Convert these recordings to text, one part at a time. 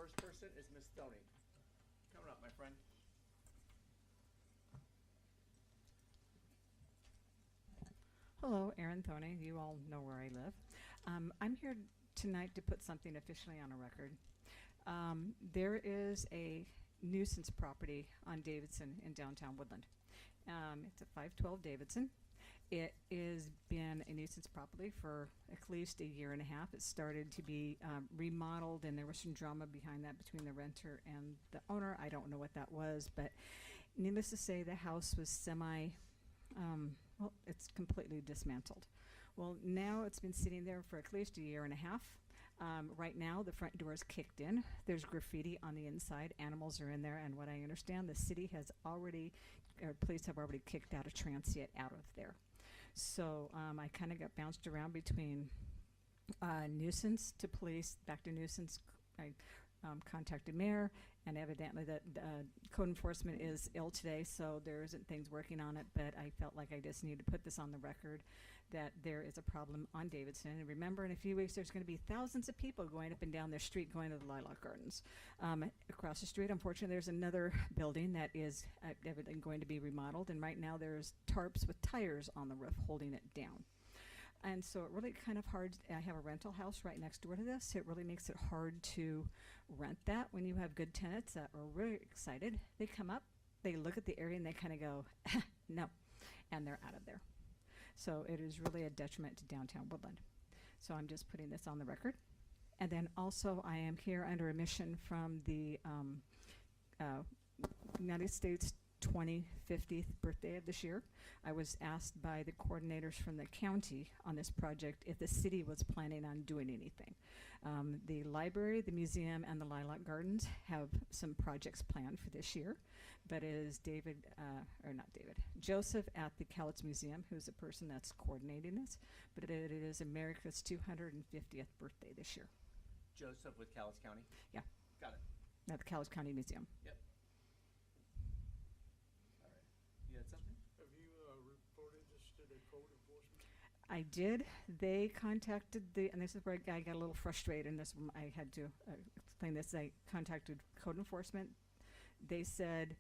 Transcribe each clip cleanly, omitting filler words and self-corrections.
first person is Miss Stoney. Coming up, my friend. Hello, Erin Thoney. You all know where I live. I'm here tonight to put something officially on a record. There is a nuisance property on Davidson in downtown Woodland. It's at 512 Davidson. It has been a nuisance property for at least a year and a half. It started to be remodeled, and there was some drama behind that between the renter and the owner. I don't know what that was, but needless to say, the house was well, it's completely dismantled. Well, now it's been sitting there for at least a year and a half. Right now, the front door is kicked in. There's graffiti on the inside. Animals are in there, and what I understand, the city has already, or police have already kicked out a transient out of there. So I kind of got bounced around between nuisance to police, back to nuisance. I contacted mayor, and evidently that code enforcement is ill today, so there isn't things working on it, but I felt like I just needed to put this on the record that there is a problem on Davidson. And remember, in a few weeks, there's going to be thousands of people going up and down their street going to the Lilac Gardens. Across the street, unfortunately, there's another building that is evidently going to be remodeled, and right now there's tarps with tires on the roof holding it down. And so it really kind of hard. I have a rental house right next door to this. It really makes it hard to rent that when you have good tenants that are really excited. They come up, they look at the area, and they kind of go, no, and they're out of there. So it is really a detriment to downtown Woodland. So I'm just putting this on the record. And then also I am here under a mission from the United States 50th birthday of this year. I was asked by the coordinators from the county on this project if the city was planning on doing anything. The library, the museum, and the Lilac Gardens have some projects planned for this year, but it is Joseph at the Cowlitz Museum, who's the person that's coordinating this, but it is America's 250th birthday this year. Joseph with Cowlitz County? Yeah. Got it. At the Cowlitz County Museum. Yep. You had something? Have you reported this to the code enforcement? I did. They contacted and this is where I got a little frustrated, and this I had to explain this. I contacted code enforcement. They said,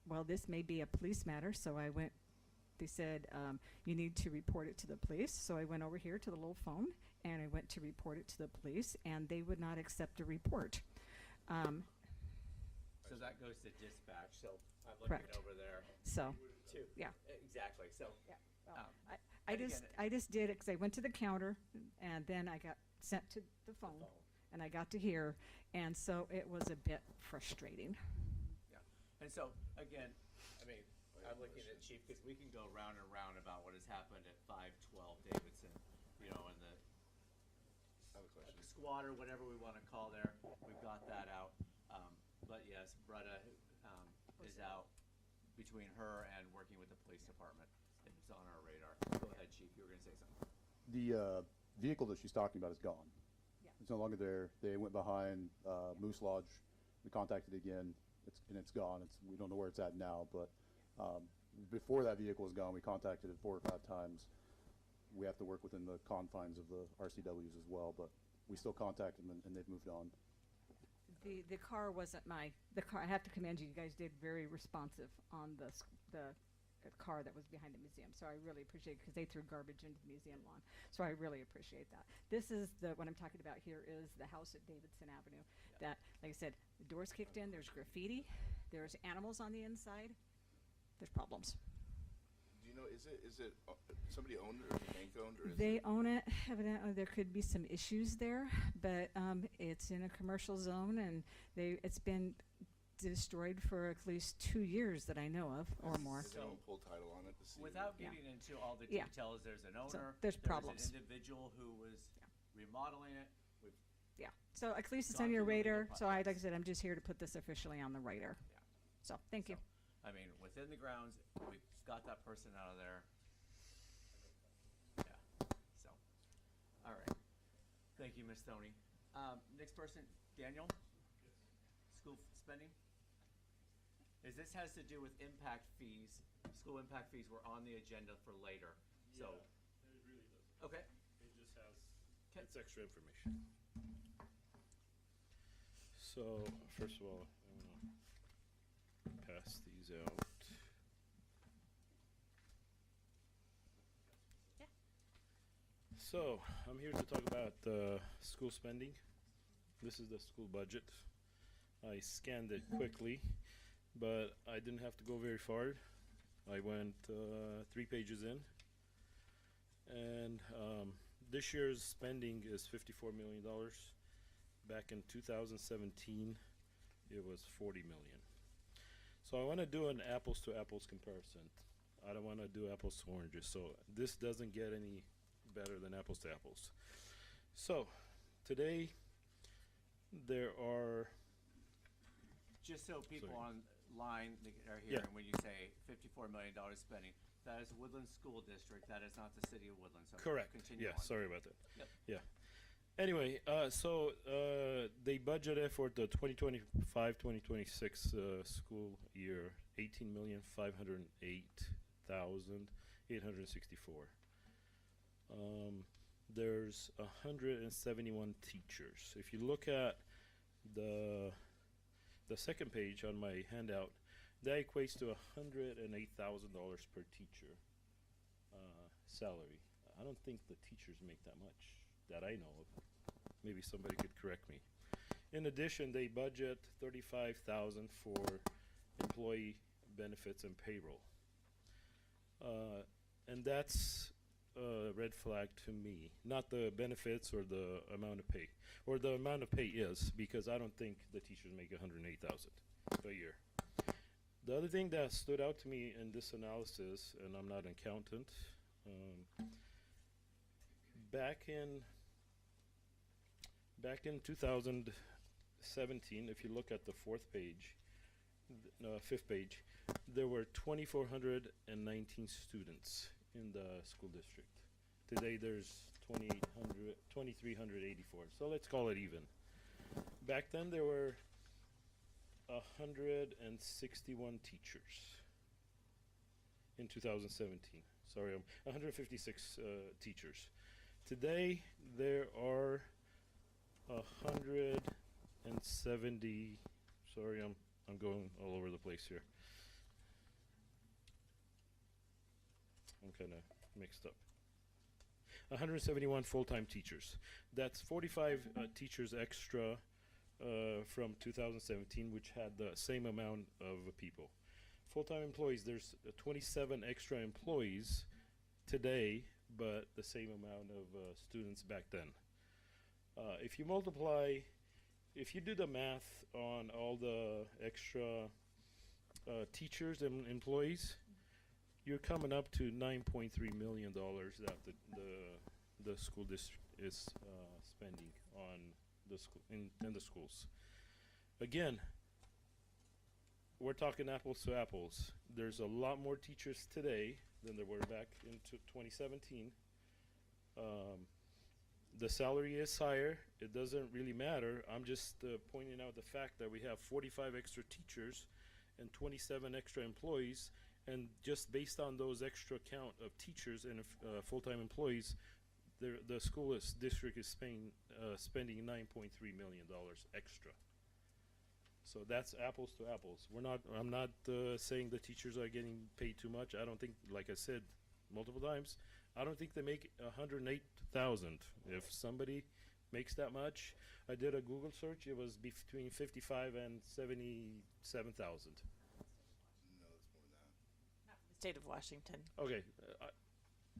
well, this may be a police matter, so I went. They said, you need to report it to the police. So I went over here to the little phone, and I went to report it to the police, and they would not accept a report. So that goes to dispatch. So I'm looking Correct. over there. So, Too. yeah. Exactly. So Yeah. Well, I again, just did it because I went to the counter, and then I got sent to the phone, and I got to hear, and so it was a bit frustrating. yeah. And so again, I mean, I'm looking at Chief because we can go round and round about what has happened at 512 Davidson, you know, and I have a question. the squatter, whatever we want to call there. We've got that out. But yes, Bretta is out between her and working with the police department. It's on our radar. Go ahead, Chief. You were going to say something. The vehicle that she's talking about is gone. Yeah. It's no longer there. They went behind Moose Lodge. We contacted again, it's gone. We don't know where it's at now, but before that vehicle was gone, we contacted it 4 or 5 times. We have to work within the confines of the RCWs as well, but we still contacted them, and they've moved on. The car wasn't the car. I have to commend you. You guys did very responsive on the car that was behind the museum. So I really appreciate it because they threw garbage into the museum lawn. So I really appreciate that. This is what I'm talking about here is the house at Davidson Avenue. Yeah. That, like I said, the door's kicked in. There's graffiti. There's animals on the inside. There's problems. Do you know, is it somebody owned it or the bank owned or is They it? own it. Evidently, there could be some issues there, but it's in a commercial zone, and it's been destroyed for at least 2 years that I know of, or more. Does anyone pull title on it to see? Without Yeah. getting into all the Yeah. details, there's an owner. So there's problems. an individual who was Yeah. remodeling it. We've, Yeah. So at least it's Gone on your through the legal radar. So like I process. said, I'm just here to put this officially on the radar. yeah. So thank you. So, I mean, within the grounds, we've got that person out of there. Yeah. So, all right. Thank you, Ms. Stoney. Next person, Daniel. School spending. This has to do with impact fees. School impact fees were on the agenda for later. So, Yeah, it really doesn't. okay. It just has, Okay. it's extra information. So, first of all, I'm gonna pass these out. Yeah. So, I'm here to talk about school spending. This is the school budget. I scanned it quickly, but I didn't have to go very far. I went 3 pages in. And this year's spending is $54 million. Back in 2017, it was 40 million. So I want to do an apples to apples comparison. I don't want to do apples to oranges. So this doesn't get any better than apples to apples. So today there are, Just so people Sorry. online that are Yeah. here, and when you say $54 million spending, that is Woodland School District, that is not the city of Woodland, so correct. continue Yeah, on. sorry about that. Yep. Yeah. Anyway, so they budgeted for the 2025-2026 school year 18,508,864. There's 171 teachers. If you look at the second page on my handout, that equates to $108,000 per teacher salary. I don't think the teachers make that much that I know of. Maybe somebody could correct me. In addition, they budget $35,000 for employee benefits and payroll, and that's a red flag to me. Not the benefits or the amount of pay, or the amount of pay is, because I don't think the teachers make $108,000 a year. The other thing that stood out to me in this analysis, and I'm not an accountant, back in 2017, if you look at the fifth page, there were 2,419 students in the school district. Today there's 2,384. So let's call it even. Back then there were 161 teachers in 2017. Sorry, 156 teachers. Today there are 170. Sorry, I'm going all over the place here. I'm kind of mixed up. 171 full-time teachers. That's 45 teachers extra from 2017, which had the same amount of people. Full-time employees, there's 27 extra employees today, but the same amount of students back then. If you do the math on all the extra teachers and employees, you're coming up to $9.3 million that the school district is spending on the school in the schools. Again, we're talking apples to apples. There's a lot more teachers today than there were back in 2017. The salary is higher. It doesn't really matter. I'm just pointing out the fact that we have 45 extra teachers and 27 extra employees, and just based on those extra count of teachers and full-time employees, the school district is spending $9.3 million extra. So that's apples to apples. I'm not saying the teachers are getting paid too much. I don't think, like I said multiple times, I don't think they make $108,000. If somebody makes that much, I did a Google search. It was between 55 and 77,000. No, it's more than that. Not for the state of Washington. Okay,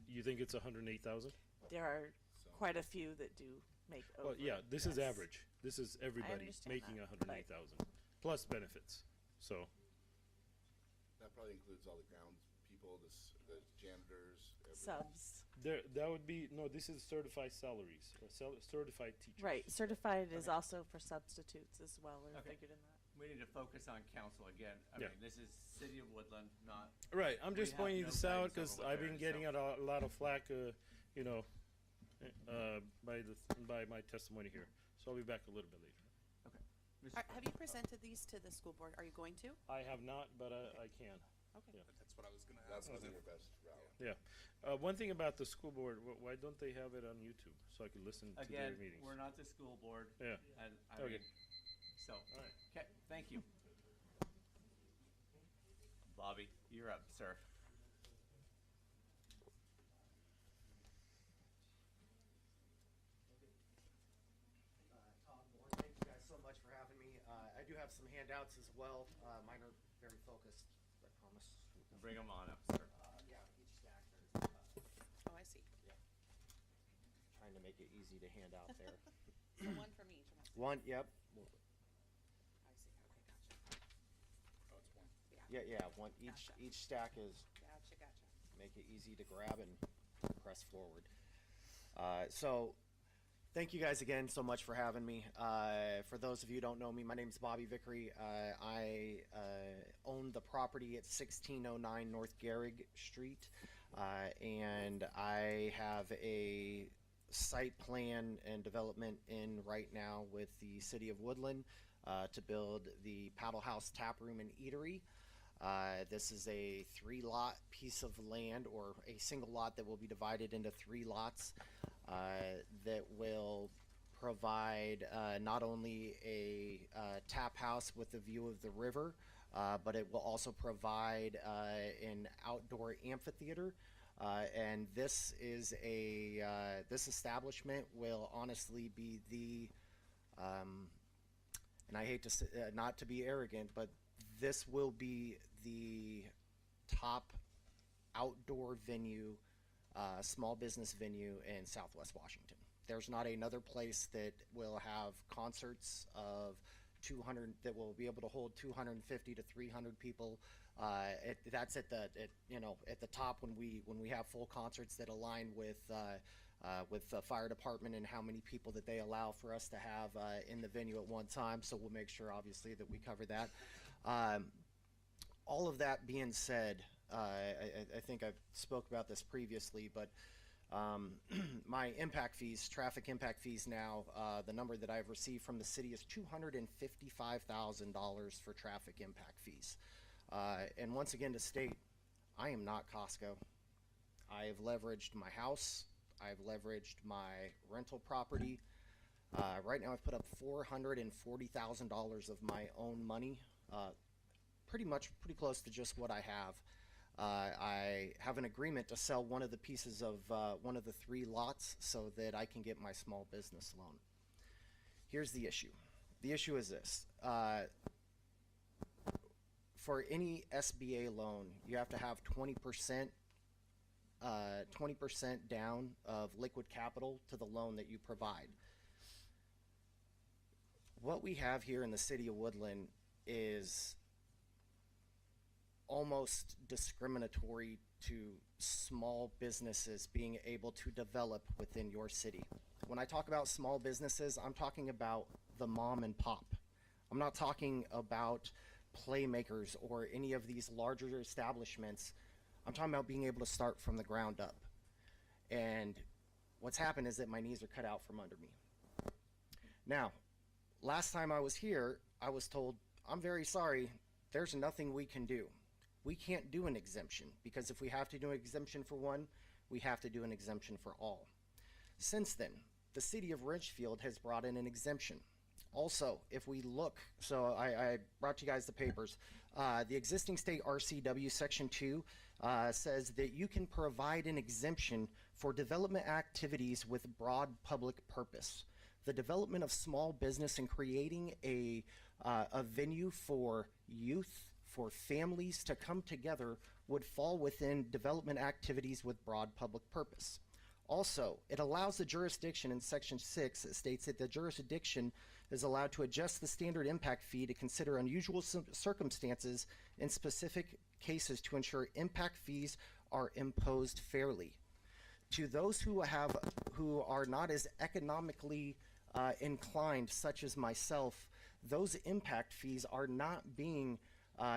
you think it's 108,000? There are So- quite a few that do make over. Well, yeah, this is yes. average. This is everybody understand making that, 108,000 plus benefits. So That probably includes all the grounds people, the janitors, everything. Subs. that would be no. This is certified salaries, certified teachers. Right. Certified is Okay. also for substitutes as well, or Okay. figured in that. We need to focus on council again. I Yeah. mean, this is City of Woodland, not, Right. I'm We just have pointing no this out guidance because over what I've there been is, getting so- a lot of flack, by my testimony here. So I'll be back a little bit later. Mr. Have you presented these to the school board? Are you going to? I have not, but I can. Okay. Yeah. That's what I was gonna That's ask. gonna Was be it- your best route. Yeah. One thing about the school board, why don't they have it on YouTube so I could listen to their Again, meetings? we're not the school board. Yeah. And I Okay. mean, So, okay, thank you. Bobby, you're up, sir. Todd Moore, thank you guys so much for having me. I do have some handouts as well. Mine are very focused, I promise. Bring them on up, sir. Yeah, each stack there's, Oh, I see. yeah. Trying to make it easy to hand out there. So one from each, am I seeing? One, yep. I see, okay, gotcha. Oh, it's one. Yeah, one, Gotcha. each stack is, Gotcha. make it easy to grab and press forward. So, thank you guys again so much for having me. For those of you who don't know me, my name is Bobby Vickery. I own the property at 1609 North Gehrig Street, and I have a site plan and development in right now with the City of Woodland to build the Paddle House Tap Room and Eatery. This is a 3-lot piece of land, or a single lot that will be divided into 3 lots that will provide not only a tap house with a view of the river, but it will also provide an outdoor amphitheater. And this is this establishment will honestly be the, and I hate to say, not to be arrogant, but this will be the top outdoor venue, small business venue in Southwest Washington. There's not another place that will have concerts of 200 that will be able to hold 250 to 300 people. That's at the top when we have full concerts that align with the fire department and how many people that they allow for us to have in the venue at one time. So we'll make sure, obviously, that we cover that. All of that being said, I think I've spoke about this previously, but my impact fees, traffic impact fees now, the number that I've received from the city is $255,000 for traffic impact fees. And once again to state, I am not Costco. I have leveraged my house. I've leveraged my rental property. Right now I've put up $440,000 of my own money, pretty close to just what I have. I have an agreement to sell one of the pieces of one of the 3 lots so that I can get my small business loan. Here's the issue. The issue is this. For any SBA loan, you have to have 20% down of liquid capital to the loan that you provide. What we have here in the city of Woodland is almost discriminatory to small businesses being able to develop within your city. When I talk about small businesses, I'm talking about the mom and pop. I'm not talking about playmakers or any of these larger establishments. I'm talking about being able to start from the ground up. And what's happened is that my knees are cut out from under me. Now, last time I was here, I was told, I'm very sorry, there's nothing we can do. We can't do an exemption, because if we have to do an exemption for one, we have to do an exemption for all. Since then, the city of Ridgefield has brought in an exemption. Also, if we look, so I brought you guys the papers. The existing state RCW Section 2 says that you can provide an exemption for development activities with broad public purpose. The development of small business and creating a venue for youth, for families to come together would fall within development activities with broad public purpose. Also, it allows the jurisdiction in Section 6, it states that the jurisdiction is allowed to adjust the standard impact fee to consider unusual circumstances in specific cases to ensure impact fees are imposed fairly. To those who are not as economically inclined, such as myself, those impact fees are not being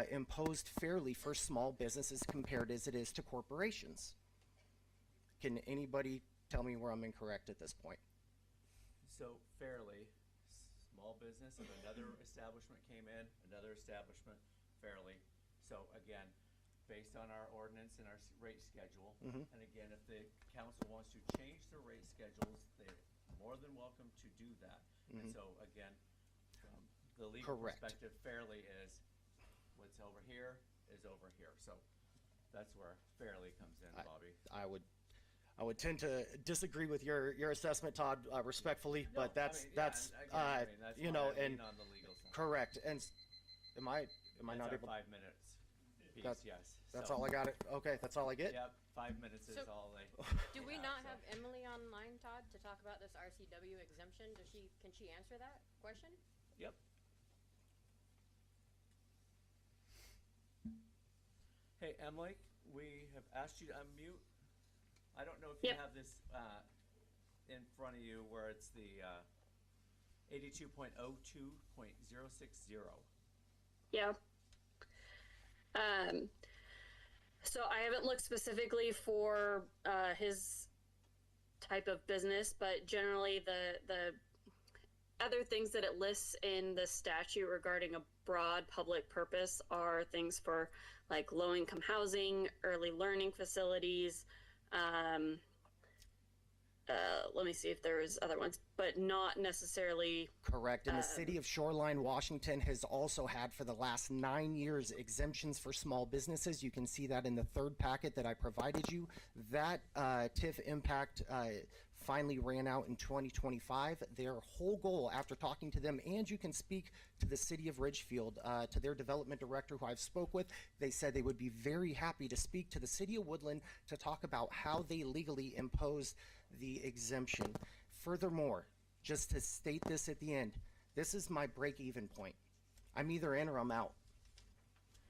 imposed fairly for small businesses compared as it is to corporations. Can anybody tell me where I'm incorrect at this point? So fairly, small business, if another establishment came in, another establishment, fairly. So again, based on our ordinance and our rate schedule, and again, if the council wants to change the rate schedules, they're more than welcome to do that. And so again, the legal Correct. perspective fairly is what's over here is over here. So that's where fairly comes in, Bobby. I would tend to disagree with your assessment, Todd, respectfully, No, but that's I mean, yeah, that's I get it. I mean, that's you why know, I and lean on the legal side. correct. And am I That's not our able? 5 minutes piece, That's- yes. That's So, all I got. It. Okay, that's all I get. Yep, 5 minutes is So- all they. Do we Yeah, not so- have Emily online, Todd, to talk about this RCW exemption? Can she answer that question? Yep. Hey, Emily, we have asked you to unmute. I don't know if you Yep. have this in front of you where it's the 82.02.060. Yeah. So I haven't looked specifically for his type of business, but generally the other things that it lists in the statute regarding a broad public purpose are things for like low-income housing, early learning facilities. Let me see if there was other ones, but not necessarily. Correct. And the city of Shoreline, Washington has also had for the last 9 years exemptions for small businesses. You can see that in the third packet that I provided you. That TIF impact finally ran out in 2025. Their whole goal after talking to them, and you can speak to the city of Ridgefield, to their development director who I've spoke with, they said they would be very happy to speak to the city of Woodland to talk about how they legally imposed the exemption. Furthermore, just to state this at the end, this is my break-even point. I'm either in or I'm out.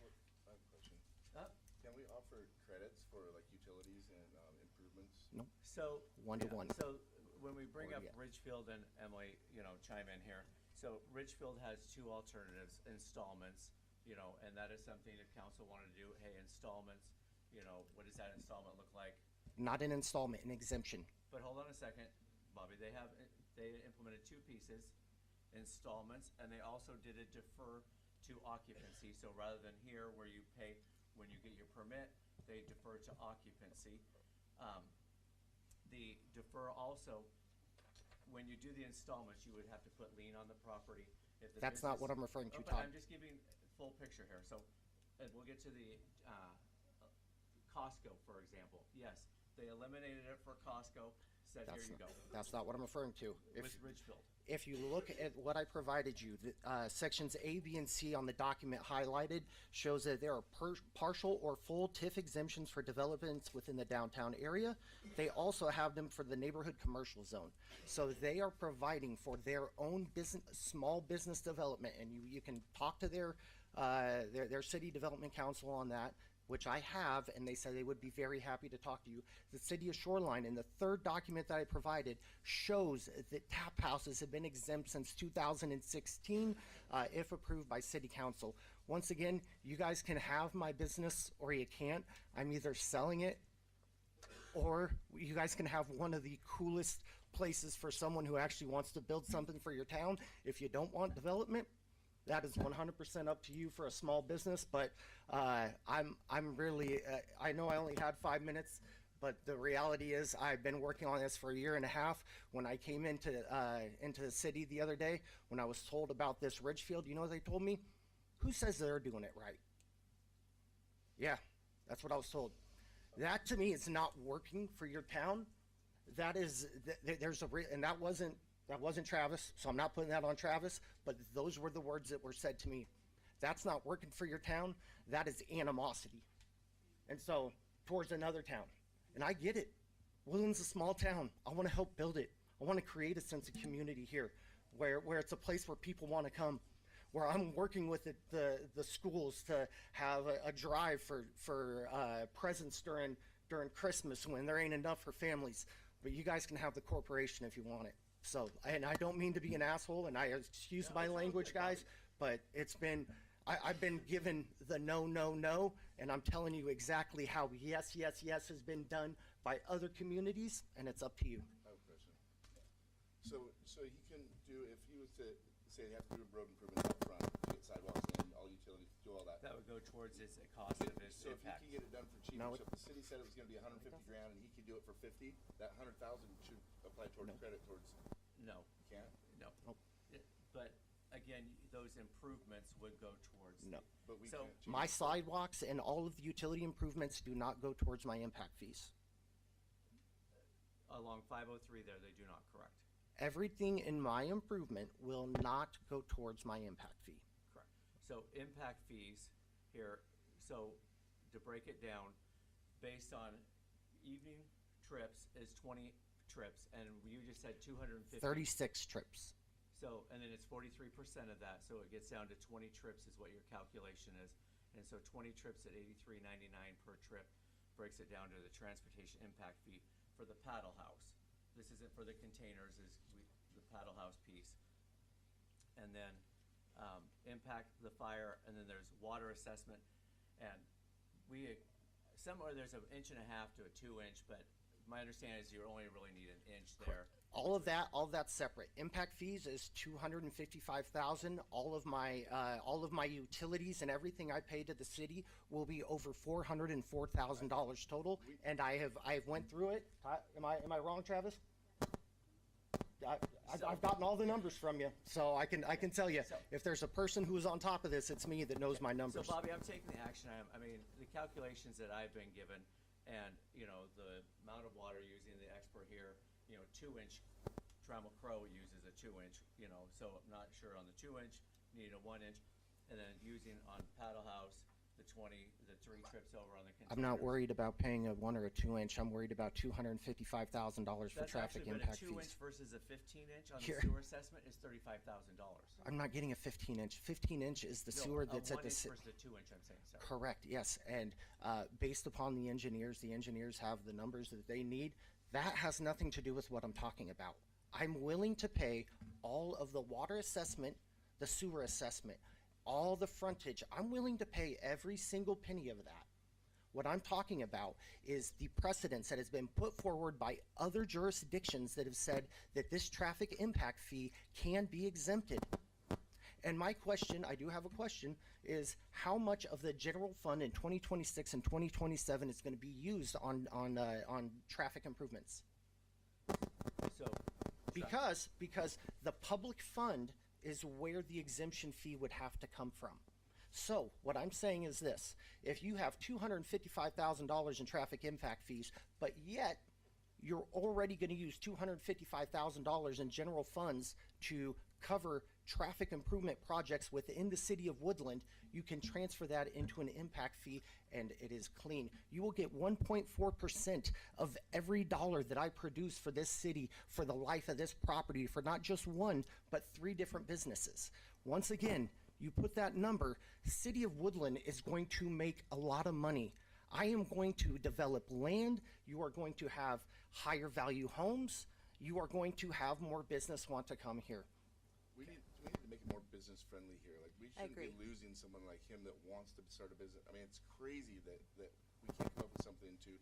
I have a question. Uh, Can we offer credits for like utilities and improvements? So. One to yeah, one. So when we bring Or, up yeah. Ridgefield, and Emily, chime in here. So Ridgefield has two alternatives, installments, and that is something if council wanted to do, hey, installments, what does that installment look like? Not an installment, an exemption. But hold on a second, Bobby, they implemented two pieces, installments, and they also did a defer to occupancy. So rather than here where you pay when you get your permit, they defer to occupancy. The defer also, when you do the installments, you would have to put lien on the property. If the That's not business- what I'm referring to, Oh, but Todd. I'm just giving full picture here. So, and we'll get to the Costco, for example. Yes, they eliminated it for Costco, said here you go. That's not what I'm referring to. With Ridgefield. If you look at what I provided you, the sections A, B, and C on the document highlighted shows that there are partial or full TIF exemptions for developments within the downtown area. They also have them for the neighborhood commercial zone. So they are providing for their own business, small business development, and you can talk to their city development council on that, which I have, and they said they would be very happy to talk to you. The city of Shoreline, in the third document that I provided, shows that tap houses have been exempt since 2016, if approved by city council. Once again, you guys can have my business or you can't. I'm either selling it or you guys can have one of the coolest places for someone who actually wants to build something for your town. If you don't want development, that is 100% up to you for a small business, but I'm really, I know I only had 5 minutes, but the reality is I've been working on this for a year and a half. When I came into the city the other day, when I was told about this Ridgefield, you know what they told me? Who says they're doing it right? Yeah, that's what I was told. That to me is not working for your town. That is, there's a, and that wasn't Travis, so I'm not putting that on Travis, but those were the words that were said to me. That's not working for your town. That is animosity. And so, towards another town. And I get it. Woodland's a small town. I want to help build it. I want to create a sense of community here where it's a place where people want to come, where I'm working with the schools to have a drive for presents during Christmas when there ain't enough for families. But you guys can have the corporation if you want it. So, and I don't mean to be an asshole, and I excuse my language, guys, but it's been, I've been given the no, and I'm telling you exactly how yes has been done by other communities, and it's up to you. I have a question. So he can do, if he was to say he has to do road improvements up front, get sidewalks in, all utilities, do all that. That would go towards his cost of his So if he impact. can get it done for cheaper, No, so if the city said it was gonna be 150 grand and he could do it for 50, that 100,000 should apply towards credit towards, No, can't? no. Nope. But again, those improvements would go towards. No. But we So- can't change My it. sidewalks and all of the utility improvements do not go towards my impact fees. Along 503 there, they do not, correct? Everything in my improvement will not go towards my impact fee. Correct. So impact fees here, so to break it down, based on evening trips is 20 trips, and you just said 250. 36 trips. So, and then it's 43% of that, so it gets down to 20 trips is what your calculation is. And so 20 trips at $83.99 per trip breaks it down to the transportation impact fee for the paddle house. This isn't for the containers, the paddle house piece. And then impact the fire, and then there's water assessment. And somewhere there's an 1.5 inches to a 2-inch, but my understanding is you only really need an inch there. All of that's separate. Impact fees is $255,000. All of my utilities and everything I pay to the city will be over $404,000 total. And I have went through it. Am I wrong, Travis? I've gotten all the numbers from you, so I can tell you, if there's a person who's on top of this, it's me that knows my numbers. So Bobby, I'm taking the action item. I mean, the calculations that I've been given, and the amount of water using the expert here, 2-inch, Trammell Crow uses a 2-inch, so I'm not sure on the 2-inch, need a 1-inch, and then using on paddle house, the 3 trips over on the containers. I'm not worried about paying a 1 or a 2-inch. I'm worried about $255,000 for traffic impact That's actually, but a 2-inch fees. versus a 15-inch on Here. the sewer assessment is $35,000. I'm not getting a 15-inch. 15-inch is the sewer that's at the A 1-inch city. versus a 2-inch, I'm saying, sorry. Correct, yes. And based upon the engineers have the numbers that they need. That has nothing to do with what I'm talking about. I'm willing to pay all of the water assessment, the sewer assessment, all the frontage. I'm willing to pay every single penny of that. What I'm talking about is the precedence that has been put forward by other jurisdictions that have said that this traffic impact fee can be exempted. And my question, I do have a question, is how much of the general fund in 2026 and 2027 is going to be used on traffic improvements? So, Because the public fund is where the exemption fee would have to come from. So what I'm saying is this: if you have $255,000 in traffic impact fees, but yet you're already going to use $255,000 in general funds to cover traffic improvement projects within the city of Woodland, you can transfer that into an impact fee, and it is clean. You will get 1.4% of every dollar that I produce for this city for the life of this property, for not just one, but 3 different businesses. Once again, you put that number, city of Woodland is going to make a lot of money. I am going to develop land. You are going to have higher value homes. You are going to have more business want to come here. We need to make it more business friendly here. Like, we I shouldn't be agree. losing someone like him that wants to start a business. I mean, it's crazy that we can't come up with something to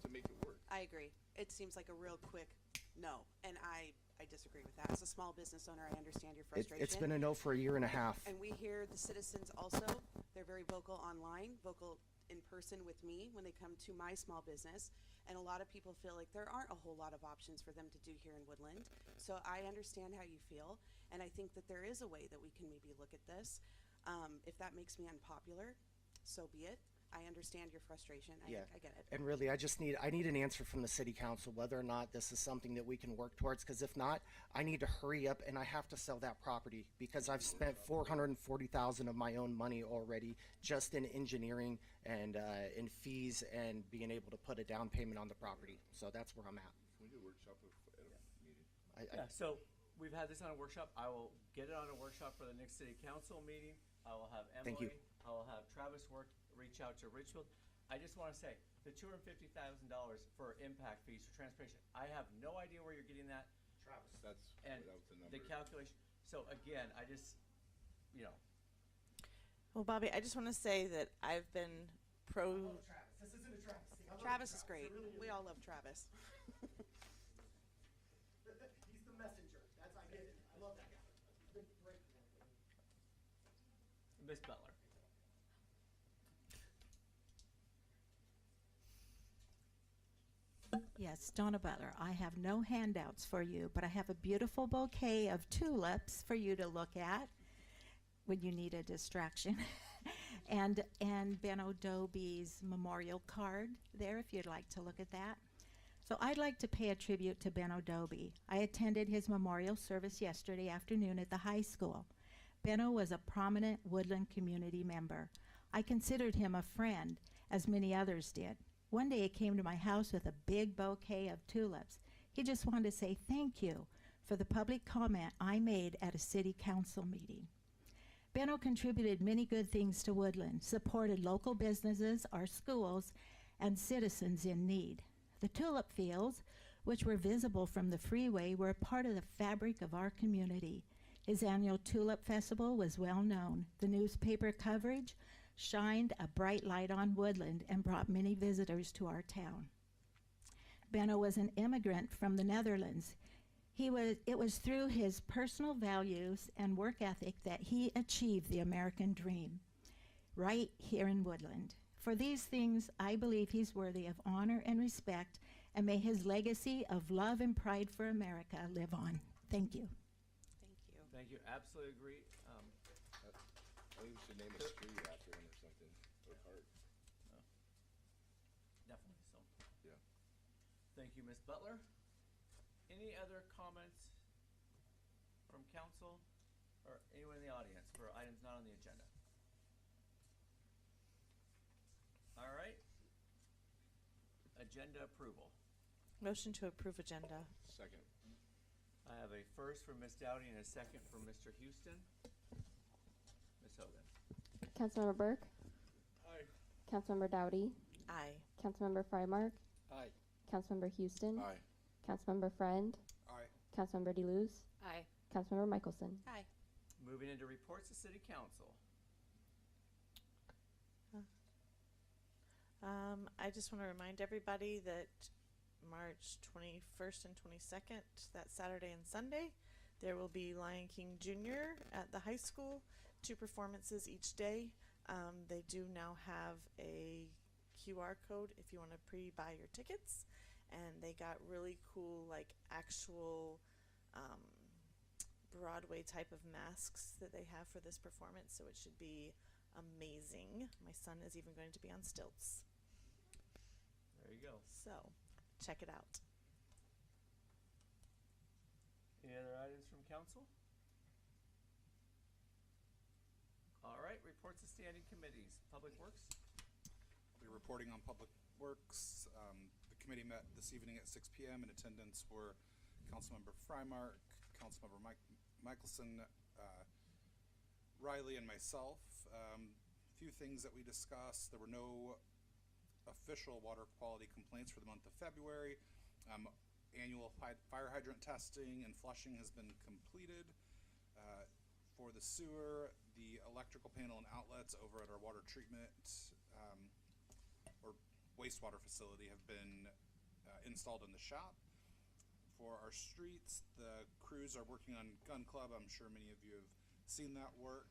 make it work. I agree. It seems like a real quick no, and I disagree with that. As a small business owner, I understand your frustration. It's been a no for a year and a half. And we hear the citizens also, they're very vocal online, vocal in person with me when they come to my small business. And a lot of people feel like there aren't a whole lot of options for them to do here in Woodland. So I understand how you feel, and I think that there is a way that we can maybe look at this. If that makes me unpopular, so be it. I understand your frustration. Yeah. I get it. And really, I need an answer from the city council whether or not this is something that we can work towards, because if not, I need to hurry up and I have to sell that property because I've spent $440,000 of my own money already just in engineering and in fees and being able to put a down payment on the property. So that's where I'm at. Can we do a workshop at a meeting? yeah, so we've had this on a workshop. I will get it on a workshop for the next city council meeting. I will have Thank you. Emily, I will have Travis reach out to Richfield. I just want to say, the $250,000 for impact fees for transportation, I have no idea where you're getting that. That's And that was the number. the calculation, so again, I just, Well, Bobby, I just want to say that I've been pro. Travis. This isn't a Travis thing. Travis is great. We all love Travis. He's the messenger. I get it. I love that guy. Miss Butler. Yes, Donna Butler. I have no handouts for you, but I have a beautiful bouquet of tulips for you to look at when you need a distraction. and Ben O'Doby's memorial card there if you'd like to look at that. So I'd like to pay a tribute to Ben O'Doby. I attended his memorial service yesterday afternoon at the high school. Benno was a prominent Woodland community member. I considered him a friend, as many others did. One day he came to my house with a big bouquet of tulips. He just wanted to say thank you for the public comment I made at a city council meeting. Benno contributed many good things to Woodland, supported local businesses, our schools, and citizens in need. The tulip fields, which were visible from the freeway, were a part of the fabric of our community. His annual Tulip Festival was well known. The newspaper coverage shined a bright light on Woodland and brought many visitors to our town. Benno was an immigrant from the Netherlands. It was through his personal values and work ethic that he achieved the American dream, right here in Woodland. For these things, I believe he's worthy of honor and respect, and may his legacy of love and pride for America live on. Thank you. Thank you. Thank you. Absolutely agree. I think we should name a street after him or something, or park. Definitely so. Yeah. Thank you, Ms. Butler. Any other comments from council or anyone in the audience for items not on the agenda? All right. Agenda approval. Motion to approve agenda. Second. I have a first from Ms. Dowdy and a second from Mr. Houston. Ms. Hogan. Councilmember Burke, Aye. Councilmember Dowdy, Aye. Councilmember Frymark, Aye. Councilmember Houston, Aye. Councilmember Friend, Aye. Councilmember DeLuz, Aye. Councilmember Michelson. Hi. Moving into reports to City Council. I just want to remind everybody that March 21st and 22nd, that Saturday and Sunday, there will be Lion King Jr. at the high school, 2 performances each day. They do now have a QR code if you want to pre-buy your tickets, and they got really cool, like, actual Broadway type of masks that they have for this performance, so it should be amazing. My son is even going to be on stilts. There you go. So, check it out. Any other items from council? All right, reports to standing committees. Public Works? We're reporting on Public Works. The committee met this evening at 6 p.m. In attendance were Councilmember Frymark, Councilmember Michelson, Riley, and myself. Few things that we discussed. There were no official water quality complaints for the month of February. Annual fire hydrant testing and flushing has been completed. For the sewer, the electrical panel and outlets over at our water treatment or wastewater facility have been installed in the shop. For our streets, the crews are working on Gun Club. I'm sure many of you have seen that work.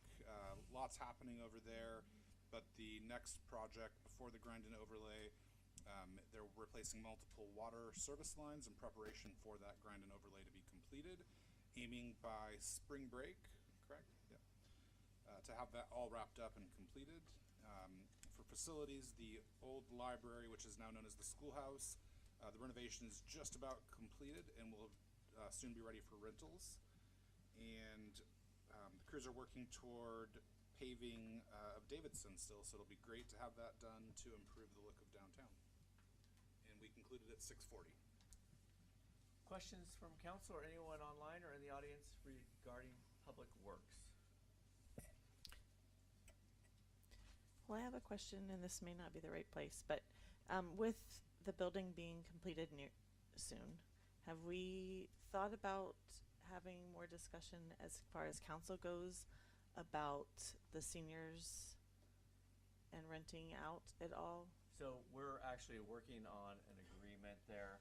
Lots happening over there, but the next project before the grind and overlay, they're replacing multiple water service lines in preparation for that grind and overlay to be completed, aiming by spring break, correct? Yeah. To have that all wrapped up and completed. For facilities, the old library, which is now known as the schoolhouse, the renovation is just about completed and will soon be ready for rentals. And the crews are working toward paving of Davidson still, so it'll be great to have that done to improve the look of downtown. And we concluded at 6:40. Questions from council or anyone online or in the audience regarding Public Works? Well, I have a question, and this may not be the right place, but with the building being completed soon, have we thought about having more discussion as far as council goes about the seniors and renting out at all? So we're actually working on an agreement there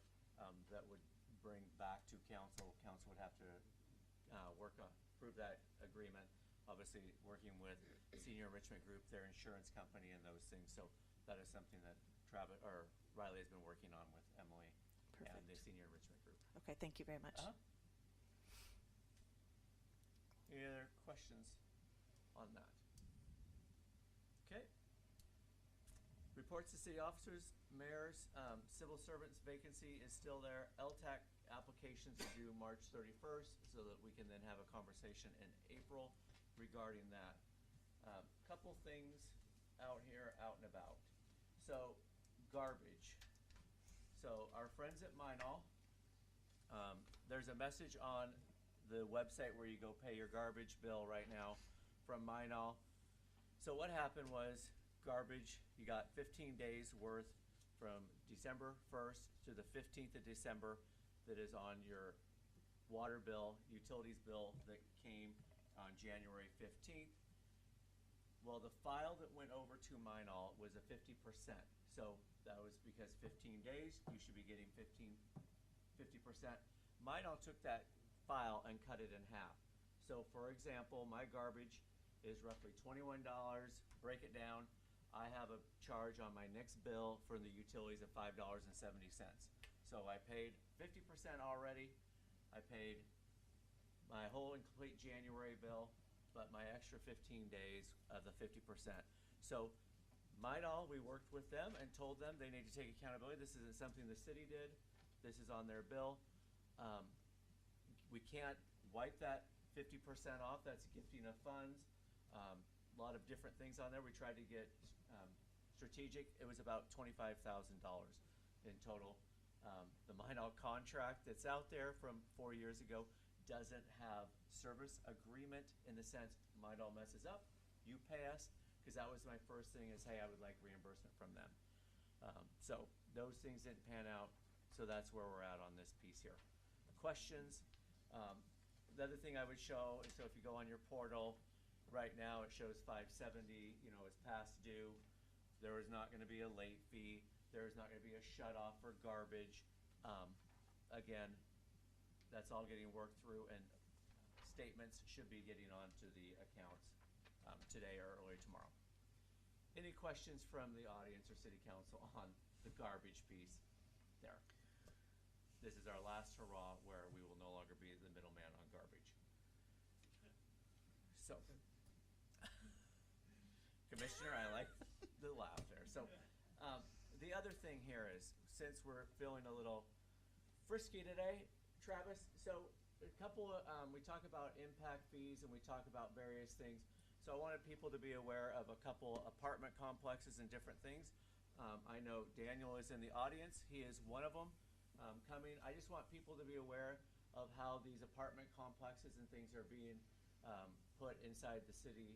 that would bring back to council. Council would have to approve that agreement. Obviously, working with Senior Enrichment Group, their insurance company, and those things. So that is something that Riley has been working on with Emily. and the Perfect. senior enrichment group. Okay, thank you very much. Uh-huh. Any other questions on that? Okay. Reports to city officers, mayors, civil servants vacancy is still there. LTAC applications are due March 31st, so that we can then have a conversation in April regarding that. Couple things out here, out and about. So, garbage. So, our friends at Minol, there's a message on the website where you go pay your garbage bill right now from Minol. So what happened was garbage, you got 15 days worth from December 1st to the 15th of December that is on your water bill, utilities bill that came on January 15th. Well, the file that went over to Minol was a 50%. So that was because 15 days, you should be getting 50%. Minol took that file and cut it in half. So for example, my garbage is roughly $21. Break it down. I have a charge on my next bill for the utilities of $5.70. So I paid 50% already. I paid my whole and complete January bill, but my extra 15 days of the 50%. So Minol, we worked with them and told them they need to take accountability. This isn't something the city did. This is on their bill. We can't wipe that 50% off. That's gifting of funds. A lot of different things on there. We tried to get strategic. It was about $25,000 in total. The Minol contract that's out there from 4 years ago doesn't have service agreement in the sense Minol messes up, you pay us, because that was my first thing is, hey, I would like reimbursement from them. So those things didn't pan out, so that's where we're at on this piece here. Questions? The other thing I would show is, so if you go on your portal, right now it shows 570, you know, is past due. There is not gonna be a late fee. There is not gonna be a shut off for garbage. Again, that's all getting worked through, and statements should be getting onto the accounts today or early tomorrow. Any questions from the audience or city council on the garbage piece there? This is our last hurrah where we will no longer be the middleman on garbage. So, Commissioner, I like the laugh there. So, the other thing here is, since we're feeling a little frisky today, Travis, so a couple of, we talk about impact fees and we talk about various things. So I wanted people to be aware of a couple apartment complexes and different things. I know Daniel is in the audience. He is one of them coming. I just want people to be aware of how these apartment complexes and things are being put inside the city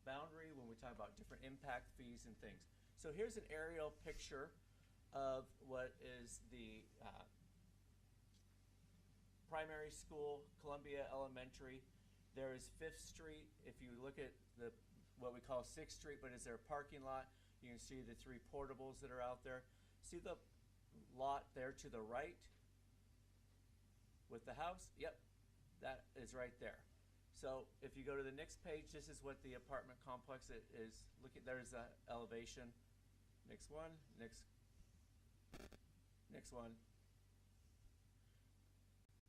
boundary when we talk about different impact fees and things. So here's an aerial picture of what is the primary school, Columbia Elementary. There is 5th Street. If you look at the what we call 6th Street, but is their parking lot, you can see the 3 portables that are out there. See the lot there to the right with the house? Yep, that is right there. So if you go to the next page, this is what the apartment complex is. Look at, there's the elevation. Next one, next one.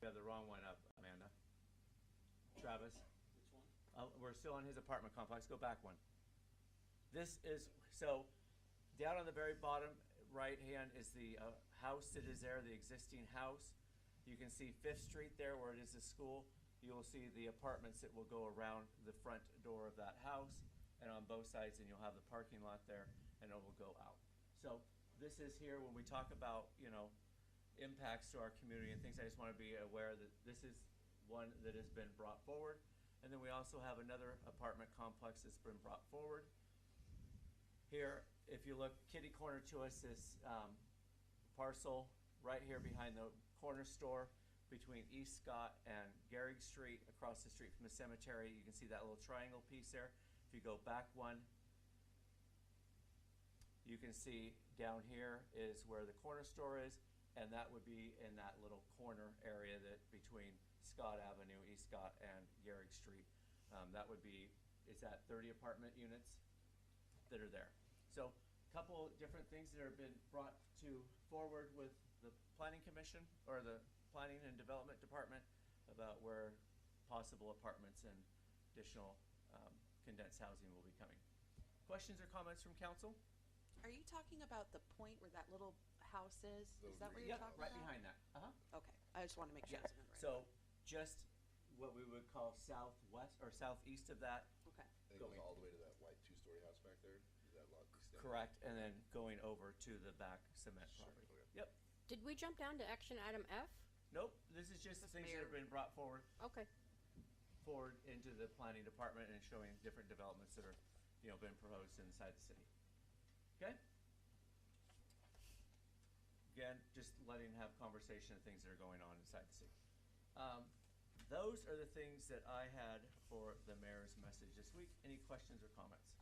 We have the wrong one up, Amanda. Travis? Which one? We're still on his apartment complex. Go back one. This is, so down on the very bottom right hand is the house that is there, the existing house. You can see 5th Street there where it is a school. You will see the apartments that will go around the front door of that house and on both sides, and you'll have the parking lot there and it will go out. So this is here when we talk about, you know, impacts to our community and things. I just want to be aware that this is one that has been brought forward. And then we also have another apartment complex that's been brought forward. Here, if you look kitty corner to us, this parcel right here behind the corner store between East Scott and Gehrig Street, across the street from the cemetery. You can see that little triangle piece there. If you go back one, you can see down here is where the corner store is, and that would be in that little corner area that between Scott Avenue, East Scott, and Gehrig Street. That would be, is that 30 apartment units that are there. So a couple different things that have been brought to forward with the planning commission, or the planning and development department, about where possible apartments and additional condensed housing will be coming. Questions or comments from council? Are you talking about the point where that little house is? Is that where you're Yep, talking right about? behind that. Okay, I just want to make sure Yeah. I was in the right. So just what we would call southwest or southeast of that. Okay. And it goes all the way to that white two-story house back there? Is that lot extended? Correct, and then going over to the back cement property. Okay. Yep. Did we jump down to action item F? Nope, this is just the things that have been brought forward Okay. into the planning department and showing different developments that are, been proposed inside the city. Okay? Again, just letting have conversation of things that are going on inside the city. Those are the things that I had for the mayor's message this week. Any questions or comments?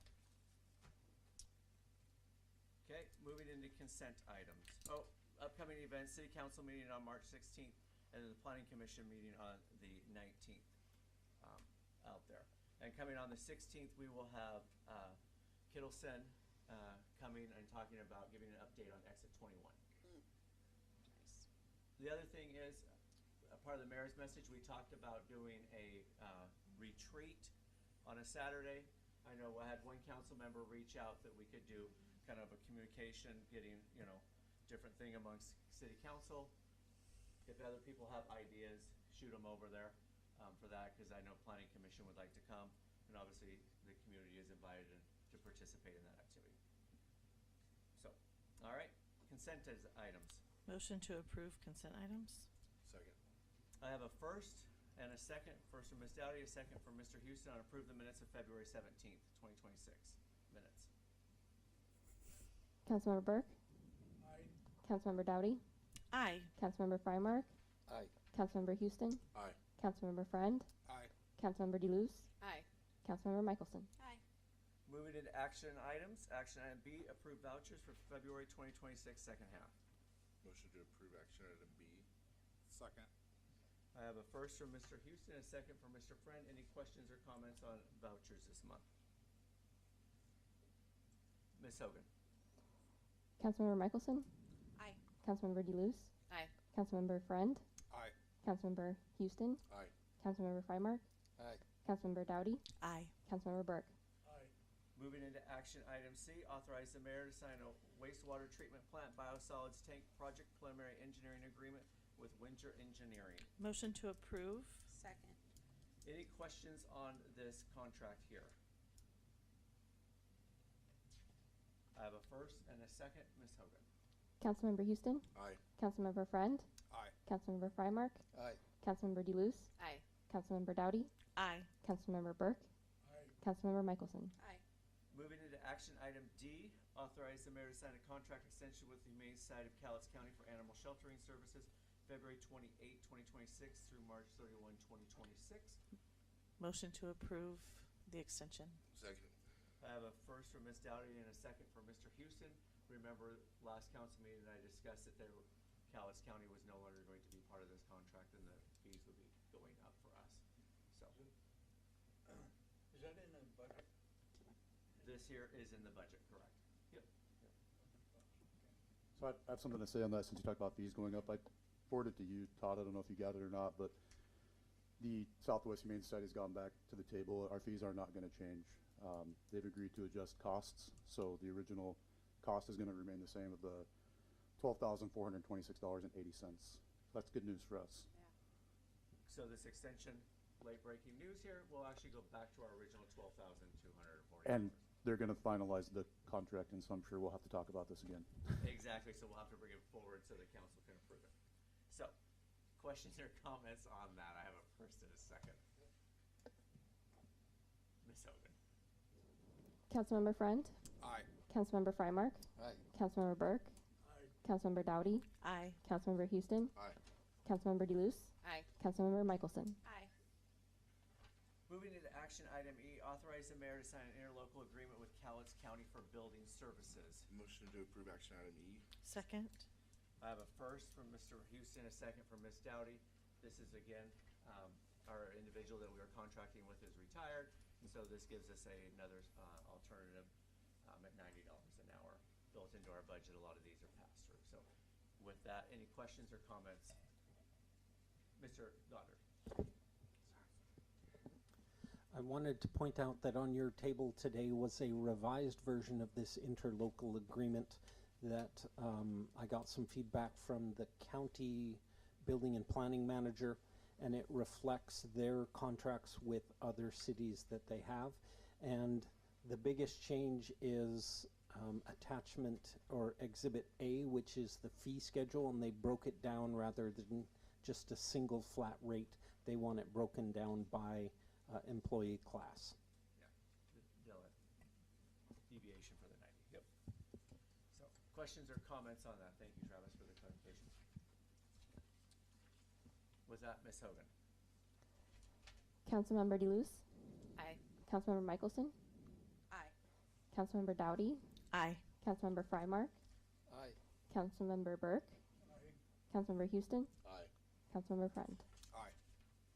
Okay, moving into consent items. Oh, upcoming events, city council meeting on March 16th, and then the planning commission meeting on the 19th out there. And coming on the 16th, we will have Kittleson coming and talking about giving an update on exit 21. Nice. The other thing is, part of the mayor's message, we talked about doing a retreat on a Saturday. I know I had one council member reach out that we could do kind of a communication, getting, different thing amongst city council. If other people have ideas, shoot them over there for that, because I know planning commission would like to come, and obviously the community is invited to participate in that activity. So, all right, consent items. Motion to approve consent items. Second. I have a first and a second. First from Ms. Dowdy, a second from Mr. Houston on approve the minutes of February 17th, 2026 minutes. Councilmember Burke, Aye. Councilmember Dowdy, Aye. Councilmember Frymark, Aye. Councilmember Houston, Aye. Councilmember Friend, Aye. Councilmember DeLuce, Aye. Councilmember Michelson. Hi. Moving into action items. Action item B, approve vouchers for February 2026 second half. Motion to approve action item B. Second. I have a first from Mr. Houston, a second from Mr. Friend. Any questions or comments on vouchers this month? Ms. Hogan. Councilmember Michelson, Aye. Councilmember DeLuce, Aye. Councilmember Friend, Aye. Councilmember Houston, Aye. Councilmember Frymark, Aye. Councilmember Dowdy, Aye. Councilmember Burke. Aye. Moving into action item C, authorize the mayor to sign a wastewater treatment plant biosolids tank project preliminary engineering agreement with Windsor Engineering. Motion to approve. Second. Any questions on this contract here? I have a first and a second. Ms. Hogan. Councilmember Houston, Aye. Councilmember Friend, Aye. Councilmember Frymark, Aye. Councilmember DeLuce, Aye. Councilmember Dowdy, Aye. Councilmember Burke, Aye. Councilmember Michelson. Aye. Moving into action item D, authorize the mayor to sign a contract extension with the Humane Society of Cowlitz County for animal sheltering services, February 28, 2026 through March 31, 2026. Motion to approve the extension. Second. I have a first from Ms. Dowdy and a second from Mr. Houston. Remember, last council meeting, I discussed that Cowlitz County was no longer going to be part of this contract, and the fees would be going up for us. So, Is that in the budget? this here is in the budget, correct? Yep. So I have something to say on that since you talked about fees going up. I forwarded to you, Todd. I don't know if you got it or not, but the Southwest Humane Society has gone back to the table. Our fees are not going to change. They've agreed to adjust costs, so the original cost is going to remain the same of the $12,426.80. That's good news for us. So this extension, late breaking news here, will actually go back to our original $12,240. And they're going to finalize the contract, and so I'm sure we'll have to talk about this again. Exactly, so we'll have to bring it forward so the council can approve it. So, questions or comments on that? I have a first and a second. Ms. Hogan. Councilmember Friend, Aye. Councilmember Frymark, Aye. Councilmember Burke, Aye. Councilmember Dowdy, Aye. Councilmember Houston, Aye. Councilmember DeLuce, Aye. Councilmember Michelson. Aye. Moving into action item E, authorize the mayor to sign an interlocal agreement with Cowlitz County for building services. Motion to approve action item E. Second. I have a first from Mr. Houston, a second from Ms. Dowdy. This is again, our individual that we are contracting with is retired, and so this gives us another alternative at $90 an hour built into our budget. A lot of these are passed through, so With that, any questions or comments? Mr. Goddard. I wanted to point out that on your table today was a revised version of this interlocal agreement that I got some feedback from the county building and planning manager, and it reflects their contracts with other cities that they have. And the biggest change is attachment or exhibit A, which is the fee schedule, and they broke it down rather than just a single flat rate. They want it broken down by employee class. Yeah, deviation for the 90, yep. So, questions or comments on that? Thank you, Travis, for the clarification. With that, Ms. Hogan. Councilmember DeLuce, Aye. Councilmember Michelson, Aye. Councilmember Dowdy, Aye. Councilmember Frymark, Aye. Councilmember Burke, Councilmember Houston, Aye. Councilmember Friend. Aye.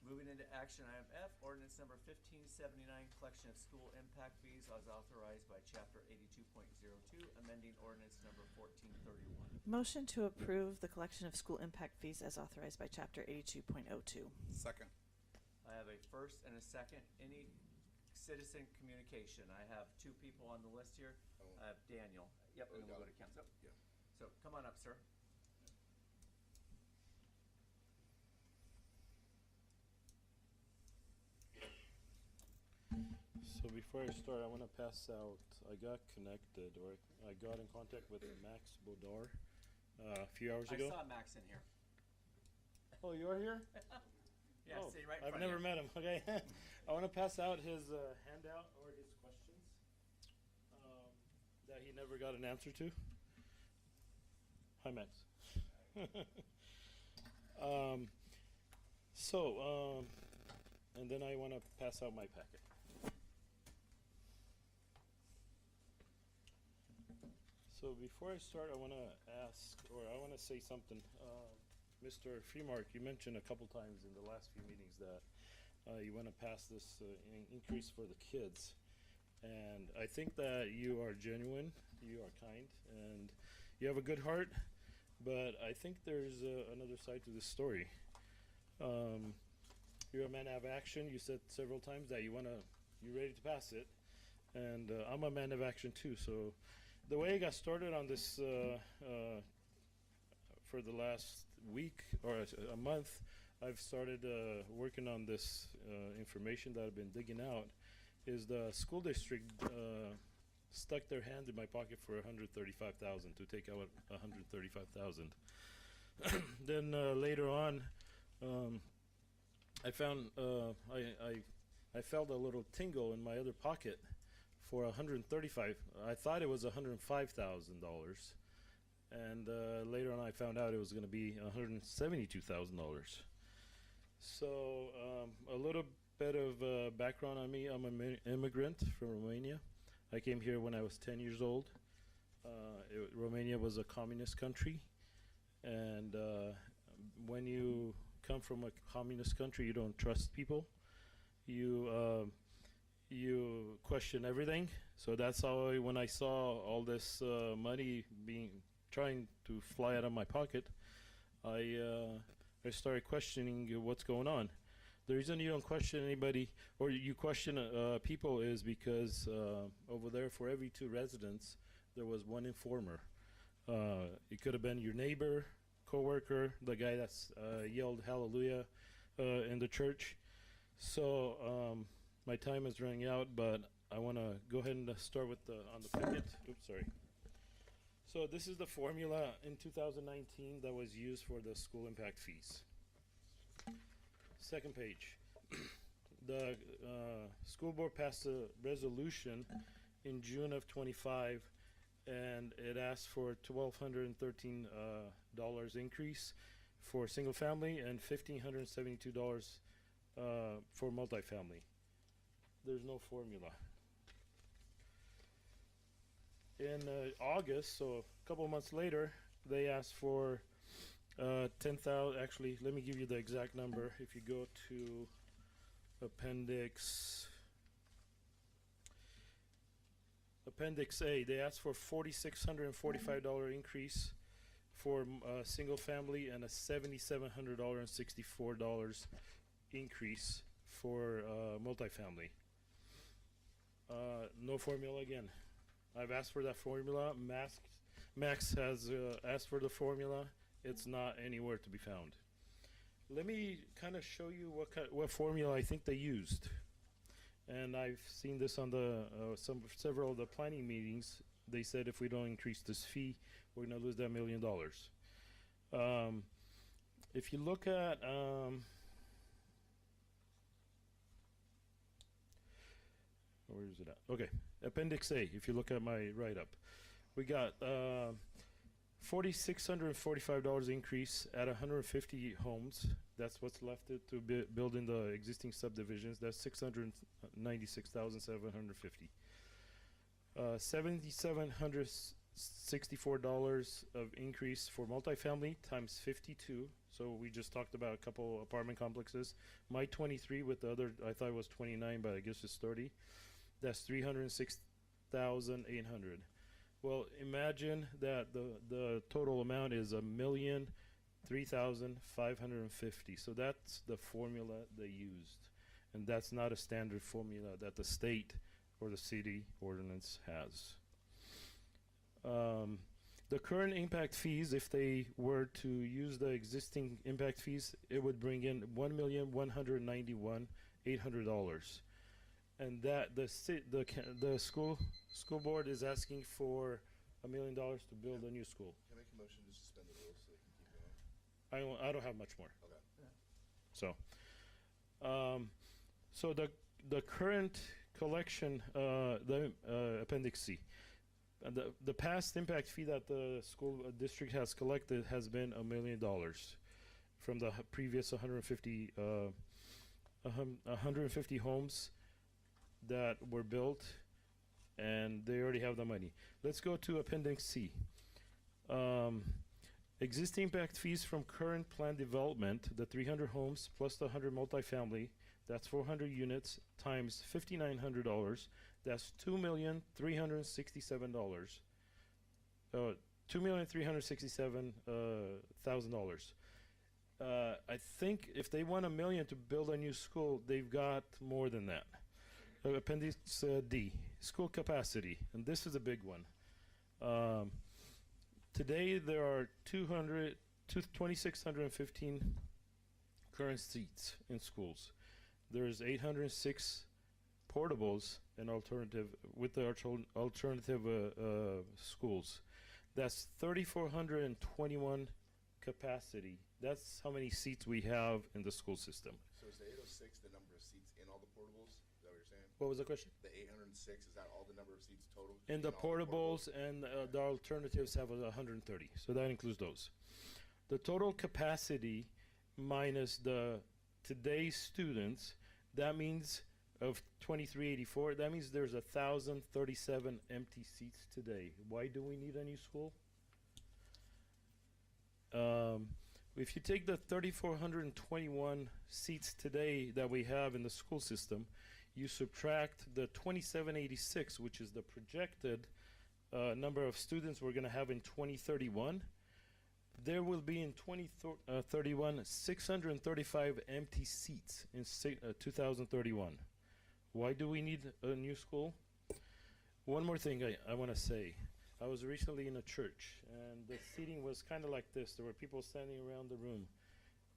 Moving into action item F, ordinance number 1579, collection of school impact fees as authorized by chapter 82.02, amending ordinance number 1431. Motion to approve the collection of school impact fees as authorized by chapter 82.02. Second. I have a first and a second. Any citizen communication? I have two people on the list here. I have Daniel. Yep, and then we'll go to council. Yeah. So come on up, sir. So before I start, I want to pass out, I got connected, or I got in contact with Max Bodar a few hours ago. I saw Max in here. Oh, you're here? Yeah, Oh, sitting right in I've front of never you. met him. Okay. I want to pass out his handout or his questions that he never got an answer to. Hi, Max. And then I want to pass out my packet. So before I start, I want to ask, or I want to say something. Mr. Freemark, you mentioned a couple times in the last few meetings that you want to pass this increase for the kids. And I think that you are genuine, you are kind, and you have a good heart, but I think there's another side to this story. You're a man of action. You said several times that you're ready to pass it. And I'm a man of action too, so the way I got started on this for the last week or a month, I've started working on this information that I've been digging out. Is the school district stuck their hand in my pocket for $135,000 to take out $135,000. Then later on, I found I felt a little tingle in my other pocket for $135,000. I thought it was $105,000, and later on I found out it was going to be $172,000. So a little bit of background on me. I'm an immigrant from Romania. I came here when I was 10 years old. Romania was a communist country, and when you come from a communist country, you don't trust people. You question everything. So that's how when I saw all this money trying to fly out of my pocket, I started questioning what's going on. The reason you don't question anybody or you question people is because over there for every 2 residents there was 1 informer. It could have been your neighbor, coworker, the guy that's yelled hallelujah in the church. So my time is running out, but I want to go ahead and start with on the packet. Oops, sorry. So this is the formula in 2019 that was used for the school impact fees. Second page. The school board passed a resolution in June of 25, and it asked for $1,213 increase for single family and $1,572 for multifamily. There's no formula. In August, so a couple of months later, they asked for 10,000. Actually, let me give you the exact number. If you go to Appendix A, they asked for $4,645 increase for single family and a $7,764 increase for multifamily. No formula again. I've asked for that formula. Max has asked for the formula. It's not anywhere to be found. Let me kind of show you what formula I think they used. And I've seen this on the several of the planning meetings. They said if we don't increase this fee, we're going to lose that $1 million. If you look at where is it at? Okay, Appendix A. If you look at my write-up, we got $4,645 increase at 150 homes. That's what's left to build in the existing subdivisions. That's $696,750. $7,764 of increase for multifamily times 52. So we just talked about a couple apartment complexes. My 23 with the other, I thought it was 29, but I guess it's 30. That's 306,800. Well, imagine that the total amount is $1,003,550. So that's the formula they used, and that's not a standard formula that the state or the city ordinance has. The current impact fees, if they were to use the existing impact fees, it would bring in $1,191,800. And that the school board is asking for $1 million to build a new school. Can I make a motion to suspend the rules so they can keep going? I don't have much more. Okay. So, the current collection, the Appendix C, the past impact fee that the school district has collected has been $1 million from the previous 150 homes that were built, and they already have the money. Let's go to Appendix C. Existing impact fees from current plan development, the 300 homes plus the 100 multifamily, that's 400 units times $5,900. That's $2,367,000. $2,367,000. I think if they want $1 million to build a new school, they've got more than that. Appendix D, school capacity, and this is a big one. Today there are 2,615 current seats in schools. There's 806 portables and alternative with the alternative schools. That's 3,421 capacity. That's how many seats we have in the school system. So is the 806 the number of seats in all the portables? Is that what you're saying? What was the question? The 806, is that all the number of seats total? And the in all portables and the alternatives have 130, so that includes those. The total capacity minus the today's students, that means of 2384, that means there's 1,037 empty seats today. Why do we need a new school? If you take the 3,421 seats today that we have in the school system, you subtract the 2,786, which is the projected number of students we're going to have in 2031, there will be in 2031 635 empty seats in 2031. Why do we need a new school? One more thing I want to say. I was recently in a church, and the seating was kind of like this. There were people standing around the room.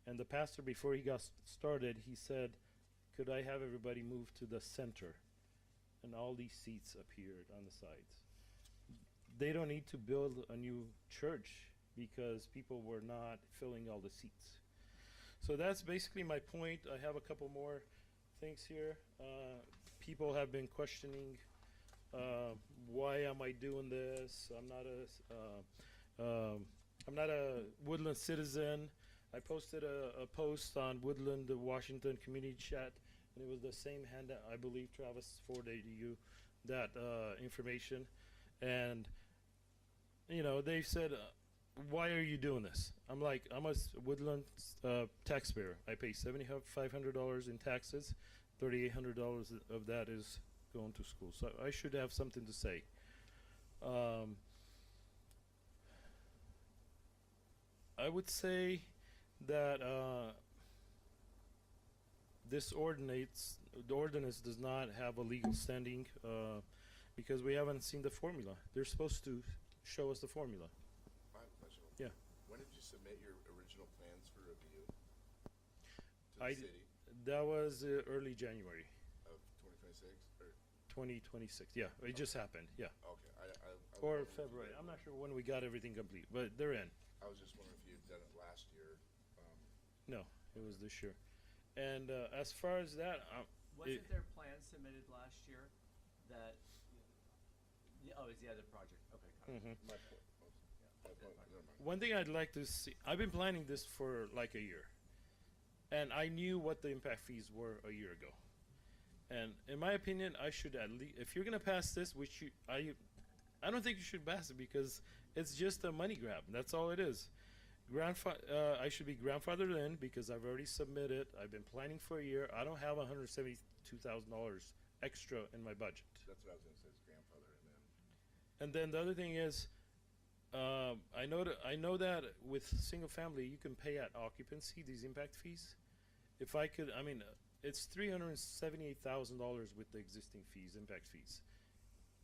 And the pastor, before he got started, he said, could I have everybody move to the center? And all these seats appeared on the sides. They don't need to build a new church because people were not filling all the seats. So that's basically my point. I have a couple more things here. People have been questioning why am I doing this? I'm not a Woodland citizen. I posted a post on Woodland, the Washington community chat, and it was the same handout. I believe Travis forwarded you that information, and you know they said, "Why are you doing this?" I'm like, I'm a Woodland taxpayer. I pay $7,500 in taxes. $3,800 of that is going to school, so I should have something to say. I would say that the ordinance does not have a legal standing because we haven't seen the formula. They're supposed to show us the formula. I have a question. Yeah. When did you submit your original plans for review to I the d- city That was early January of 2026? Or 2026. Yeah, it just happened. Yeah. okay, I was Or wondering if you February. did- I'm not sure when we got everything complete, but they're in. I was just wondering if you had done it last year. No, it was this year. And as far as that, Wasn't there plans submitted last year that, oh, it's the other project, okay, got it. My point. Never mind. one thing I'd like to see, I've been planning this for like a year. And I knew what the impact fees were a year ago. And in my opinion, I should at least, if you're gonna pass this, which I don't think you should pass it because it's just a money grab. That's all it is. I should be grandfathered in because I've already submitted. I've been planning for a year. I don't have $172,000 extra in my budget. That's what I was gonna say, is grandfather, and then. And then the other thing is, I know that with single family you can pay at occupancy these impact fees. If I could, I mean, it's $378,000 with the existing fees, impact fees.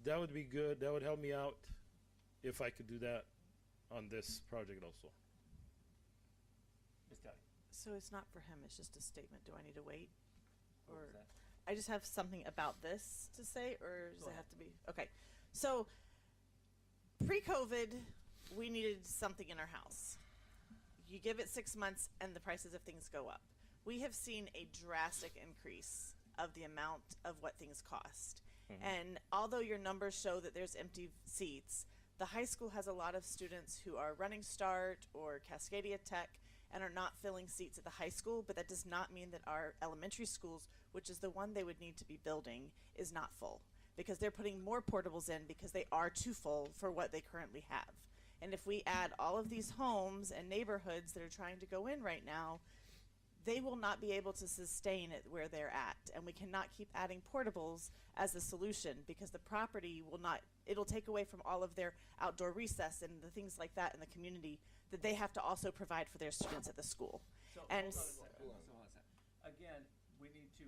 That would be good. That would help me out if I could do that on this project also. Ms. Dowdy, So it's not for him, it's just a statement. Do I need to wait? what was Or- that? I just have something about this to say, or does Go it ahead. have to be? Okay. So, pre-COVID, we needed something in our house. You give it 6 months and the prices of things go up. We have seen a drastic increase of the amount of what things cost. And although your numbers show that there's empty seats, the high school has a lot of students who are running Start or Cascadia Tech and are not filling seats at the high school, but that does not mean that our elementary schools, which is the one they would need to be building, is not full. Because they're putting more portables in because they are too full for what they currently have. And if we add all of these homes and neighborhoods that are trying to go in right now, they will not be able to sustain it where they're at. And we cannot keep adding portables as a solution because the property will not, it'll take away from all of their outdoor recess and the things like that in the community that they have to also provide for their students at the school. So, And hold on a s- second, hold on a second. Again, we need to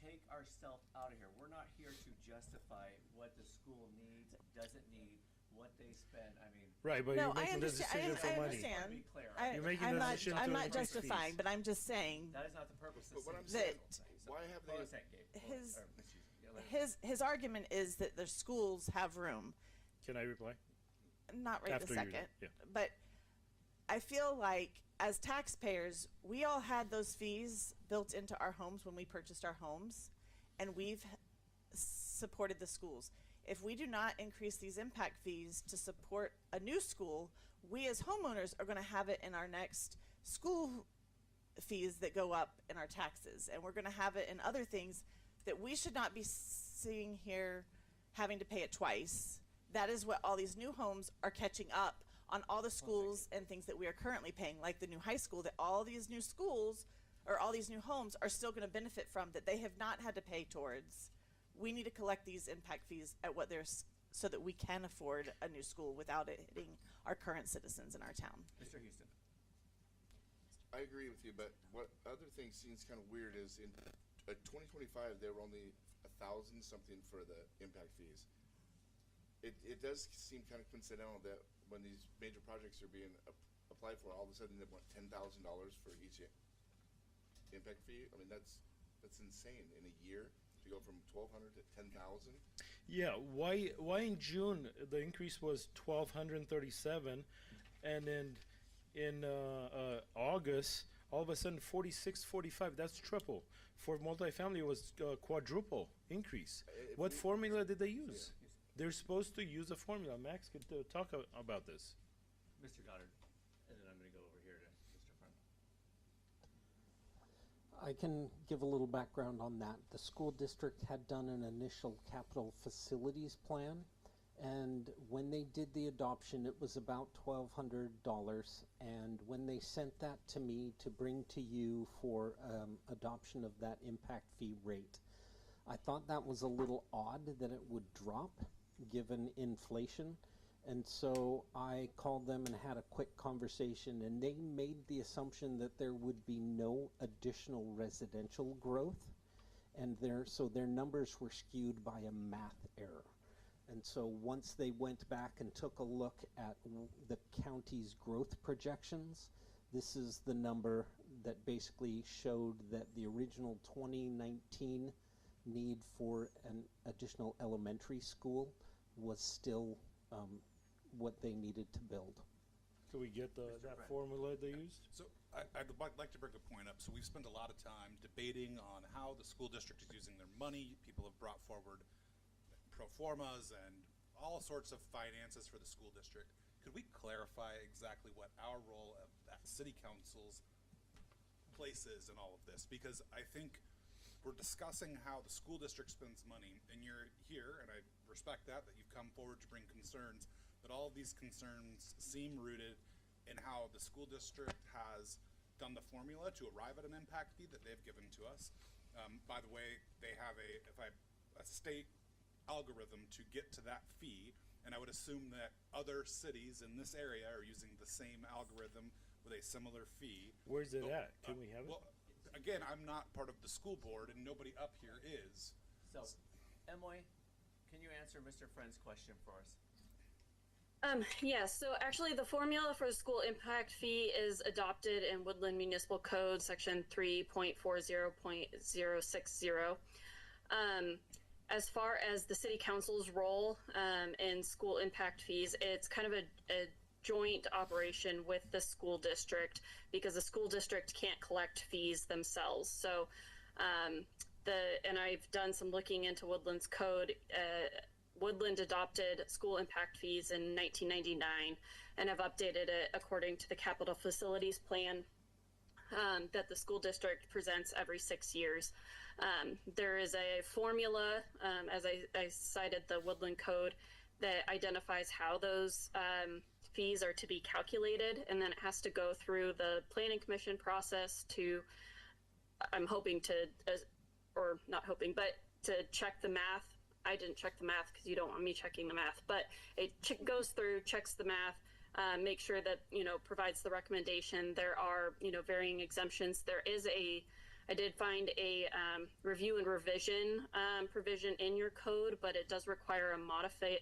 take ourselves out of here. We're not here to justify what the school needs, doesn't need, what they spend, I mean. Right, but No, you're I making the understand. decision for I money. understand. To be clear, You're making I'm the not, decision I'm to not increase justifying, fees. but I'm just saying that is not the purpose of But what I'm saying. saying, that why have Hold on a they? second, Gabe. Hold on, his- or, excuse me. Yeah, let her- his argument is that the schools have room. Can I reply? Not right After this you, second, yeah. but I feel like as taxpayers, we all had those fees built into our homes when we purchased our homes, and we've supported the schools. If we do not increase these impact fees to support a new school, we as homeowners are going to have it in our next school fees that go up in our taxes, and we're going to have it in other things that we should not be seeing here having to pay it twice. That is what all these new homes are catching up on all the schools and things that we are currently paying, like the new high school, that all these new schools or all these new homes are still going to benefit from that they have not had to pay towards. We need to collect these impact fees at what they're so that we can afford a new school without it hitting our current citizens in our town. Mr. Houston. I agree with you, but what other thing seems kind of weird is in 2025 there were only 1,000 something for the impact fees. It does seem kind of coincidental that when these major projects are being applied for, all of a sudden they want $10,000 for each impact fee. I mean that's insane in a year to go from 1,200 to 10,000. Yeah, why in June the increase was 1,237, and then in August all of a sudden 46, 45. That's triple. For multifamily it was quadruple increase. If What we- formula did they use? They're supposed to use a formula. Max could talk about this. Mr. Goddard, and then I'm gonna go over here to Mr. Friend. I can give a little background on that. The school district had done an initial capital facilities plan, and when they did the adoption, it was about $1,200. And when they sent that to me to bring to you for adoption of that impact fee rate, I thought that was a little odd that it would drop given inflation. And so I called them and had a quick conversation, and they made the assumption that there would be no additional residential growth, and their numbers were skewed by a math error. And so once they went back and took a look at the county's growth projections, this is the number that basically showed that the original 2019 need for an additional elementary school was still what they needed to build. Can we get that formula they used? So I'd like to bring a point up. So we've spent a lot of time debating on how the school district is using their money. People have brought forward pro formas and all sorts of finances for the school district. Could we clarify exactly what our role at city council's place is in all of this? Because I think we're discussing how the school district spends money, and you're here, and I respect that you've come forward to bring concerns, but all of these concerns seem rooted in how the school district has done the formula to arrive at an impact fee that they've given to us. By the way, they have a state algorithm to get to that fee, and I would assume that other cities in this area are using the same algorithm with a similar fee. Where's it at? Can we have it? Well, again, I'm not part of the school board, and nobody up here is. So, Emily, can you answer Mr. Friend's question for us? Yes, so actually the formula for the school impact fee is adopted in Woodland Municipal Code section 3.40.060. As far as the city council's role in school impact fees, it's kind of a joint operation with the school district because the school district can't collect fees themselves. So and I've done some looking into Woodland's code. Woodland adopted school impact fees in 1999 and have updated it according to the capital facilities plan that the school district presents every 6 years. There is a formula, as I cited the Woodland code, that identifies how those fees are to be calculated, and then it has to go through the planning commission process to, I'm hoping to, or not hoping, but to check the math. I didn't check the math because you don't want me checking the math, but it goes through, checks the math, make sure that, provides the recommendation. There are, varying exemptions. There is I did find a review and revision provision in your code, but it does require a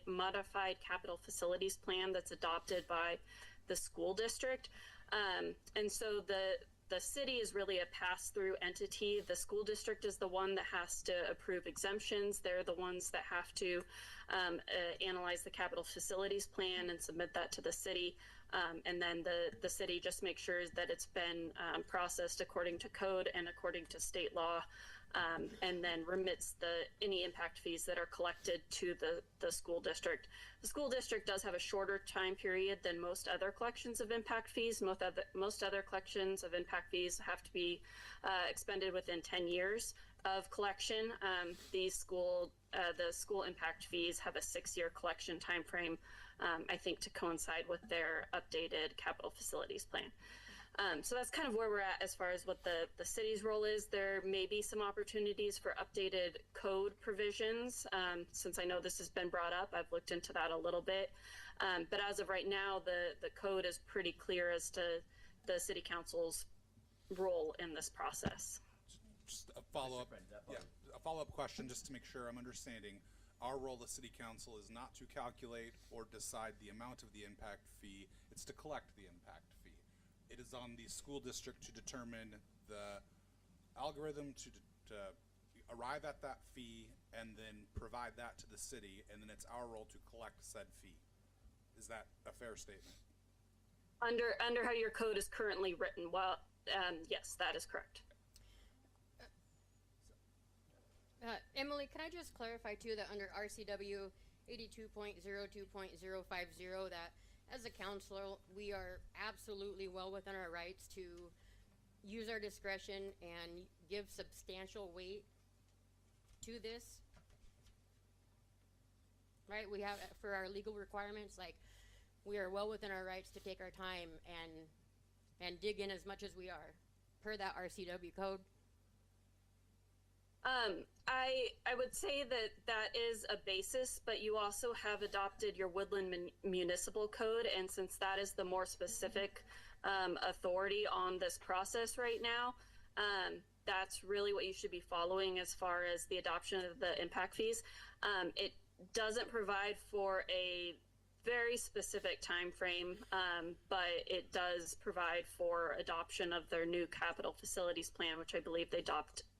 modified capital facilities plan that's adopted by the school district. And so the city is really a pass-through entity. The school district is the one that has to approve exemptions. They're the ones that have to analyze the capital facilities plan and submit that to the city. And then the city just makes sure that it's been processed according to code and according to state law, and then remits any impact fees that are collected to the school district. The school district does have a shorter time period than most other collections of impact fees. Most other collections of impact fees have to be expended within 10 years of collection. The school impact fees have a 6-year collection time frame, I think, to coincide with their updated capital facilities plan. So that's kind of where we're at as far as what the city's role is. There may be some opportunities for updated code provisions. Since I know this has been brought up, I've looked into that a little bit. But as of right now, the code is pretty clear as to the city council's role in this process. Just a follow-up, a follow-up question just to make sure I'm understanding. Our role as city council is not to calculate or decide the amount of the impact fee, it's to collect the impact fee. It is on the school district to determine the algorithm to arrive at that fee and then provide that to the city, and then it's our role to collect said fee. Is that a fair statement? Under how your code is currently written, well, yes, that is correct. Emily, can I just clarify too that under RCW 82.02.050 that as a council, we are absolutely well within our rights to use our discretion and give substantial weight to this, right? We have, for our legal requirements, like, we are well within our rights to take our time and dig in as much as we are per that RCW code. I would say that that is a basis, but you also have adopted your Woodland Municipal Code, and since that is the more specific authority on this process right now, that's really what you should be following as far as the adoption of the impact fees. It doesn't provide for a very specific time frame, but it does provide for adoption of their new capital facilities plan, which I believe they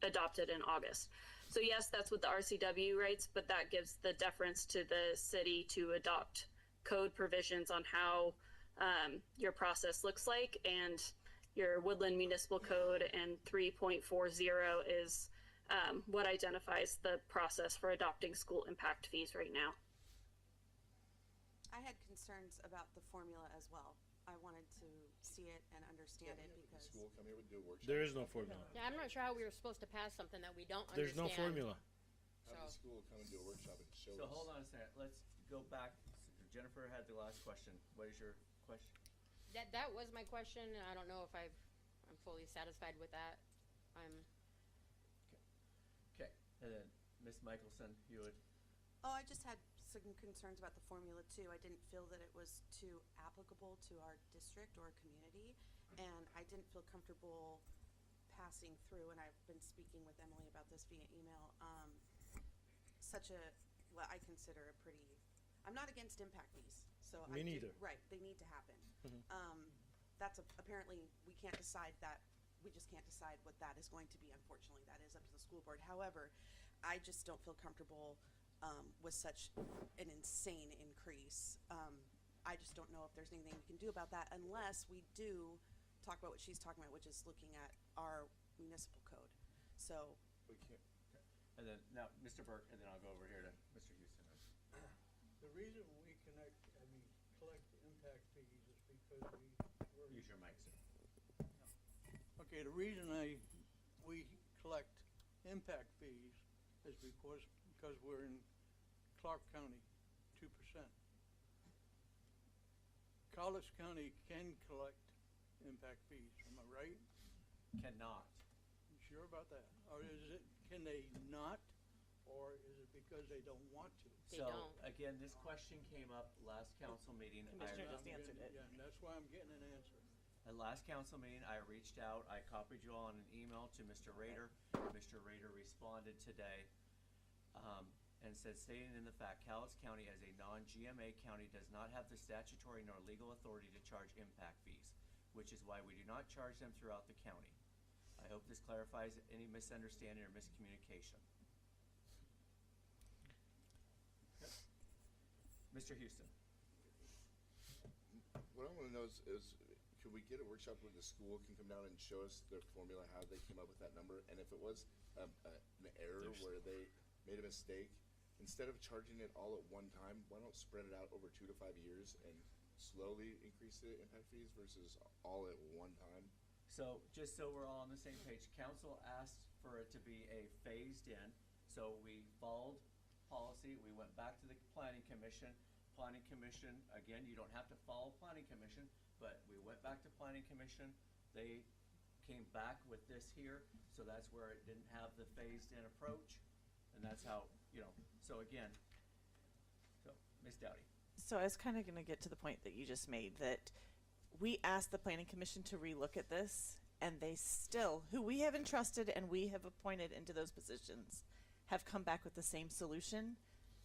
adopted in August. So yes, that's what the RCW writes, but that gives the deference to the city to adopt code provisions on how your process looks like, and your Woodland Municipal Code and 3.40 is what identifies the process for adopting school impact fees right now. I had concerns about the formula as well. I wanted to see it and understand it The because school come here and do a workshop. There is no formula. Yeah, I'm not sure how we were supposed to pass something that we don't There's no understand. formula. Have the So- school come and do a workshop and show us. So hold on a second, let's go back. Jennifer had the last question. What is your question? That was my question. I don't know if I'm fully satisfied with that. Okay, and then Ms. Michelson, you would, Oh, I just had some concerns about the formula too. I didn't feel that it was too applicable to our district or community, and I didn't feel comfortable passing through, and I've been speaking with Emily about this via email, such a, what I consider a pretty, I'm not against impact fees, so I Me do- neither. Right, they need to happen. Mhm. That's apparently, we can't decide that, we just can't decide what that is going to be, unfortunately. That is up to the school board. However, I just don't feel comfortable with such an insane increase. I just don't know if there's anything we can do about that unless we do talk about what she's talking about, which is looking at our municipal code. So, We can't. and then now Mr. Burke, and then I'll go over here to Mr. Houston. The reason we collect impact fees is because we're. Use your mic, sir. Okay, the reason we collect impact fees is because we're in Clark County, 2%. Cowlitz County can collect impact fees, am I right? Cannot. You sure about that? Or can they not, or is it because they don't want to? They So, don't. again, this question came up last council meeting. Commissioner just I'm answered getting- it. Yeah, and that's why I'm getting an answer. At last council meeting, I reached out, I copied you all on an email to Mr. Rader. Mr. Rader responded today, and said, stating in the fact, Cowlitz County as a non-GMA county does not have the statutory nor legal authority to charge impact fees, which is why we do not charge them throughout the county. I hope this clarifies any misunderstanding or miscommunication. Mr. Houston. What I wanna know is, could we get a workshop where the school can come down and show us their formula, how they came up with that number? And if it was an error where they made a mistake, instead of charging it all at one time, why don't spread it out over 2 to 5 years and slowly increase the impact fees versus all at one time? So, just so we're all on the same page, council asked for it to be a phased in, so we followed policy, we went back to the planning commission. Planning commission, again, you don't have to follow planning commission, but we went back to planning commission, they came back with this here, so that's where it didn't have the phased in approach, and that's how, so again, Ms. Dowdy. So I was kind of going to get to the point that you just made, that we asked the planning commission to relook at this, and they still, who we have entrusted and we have appointed into those positions, have come back with the same solution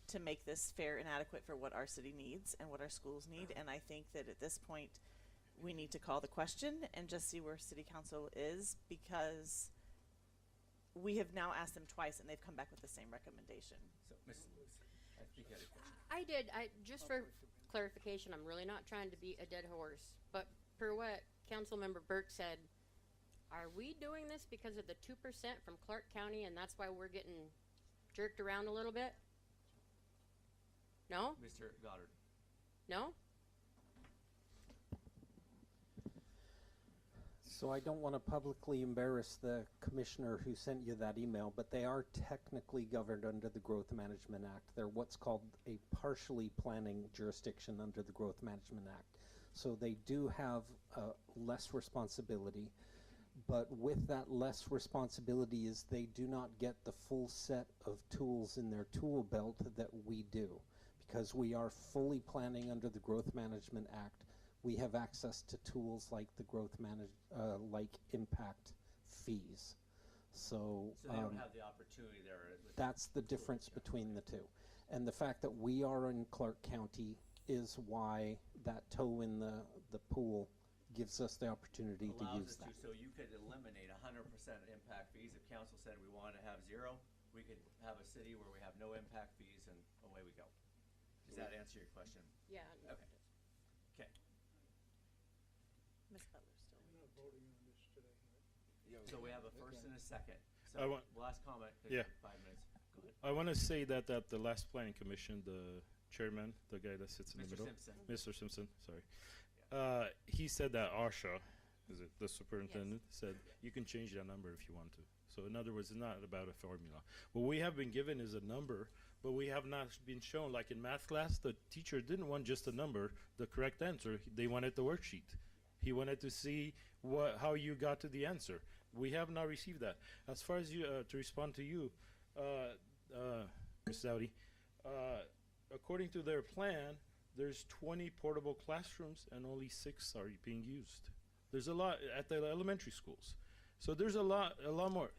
to make this fair and adequate for what our city needs and what our schools need. And I think that at this point, we need to call the question and just see where city council is, because we have now asked them twice and they've come back with the same recommendation. So, Ms. I think you had a question. I did. Just for clarification, I'm really not trying to beat a dead horse, but per what Councilmember Burke said, are we doing this because of the 2% from Clark County, and that's why we're getting jerked around a little bit? No? Mr. Goddard. No? So I don't want to publicly embarrass the commissioner who sent you that email, but they are technically governed under the Growth Management Act. They're what's called a partially planning jurisdiction under the Growth Management Act. So they do have less responsibility. but with that less responsibility is they do not get the full set of tools in their tool belt that we do. Because we are fully planning under the Growth Management Act, we have access to tools like the like impact fees. So So they don't have the opportunity there. With that's the difference between the two. And the fact that we are in Clark County is why that toe in the pool gives us the opportunity to allows use us that. to, so you could eliminate 100% impact fees. If council said we want to have 0, we could have a city where we have no impact fees and away we go. Does that answer your question? Yeah. Okay. Okay. Ms. Butler still. We're not voting on this today, right? Yeah, So we have a first and a second. I So want- last comment. 'Cause Yeah. you have 5 minutes. Go ahead. I want to say that at the last planning commission, the chairman, the guy that sits in the Mr. middle, Simpson. Mr. Simpson, sorry, he said that Asha, is it the superintendent, said you can change that number if you want to. So in other words, it's not about a formula. What we have been given is a number, but we have not been shown, like in math class, the teacher didn't want just a number, the correct answer. They wanted the worksheet. He wanted to see how you got to the answer. We have not received that. As far as you, to respond to you, Ms. Dowdy, according to their plan, there's 20 portable classrooms and only 6 are being used. There's a lot at the elementary schools. So there's a lot more.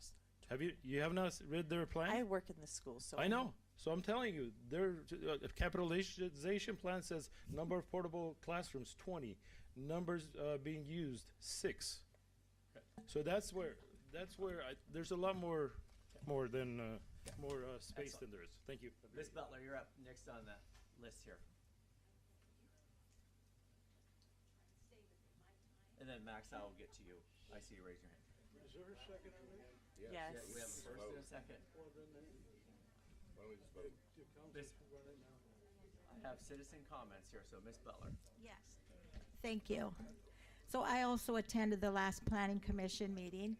You have not read their plan? I work in the school, so I know. So I'm telling you, their capitalization plan says number of portable classrooms 20, numbers being used 6. So that's where there's a lot more space than there is. Thank you. Ms. Butler, you're up next on the list here. And then Max, I will get to you. I see you raise your hand. Is there a second on this? yes. Yeah, we have a first and a second. Well, then, Why don't we just vote? the council Miss- should run it now. I have citizen comments here, so Ms. Butler. Yes. Thank you. So I also attended the last Planning Commission meeting.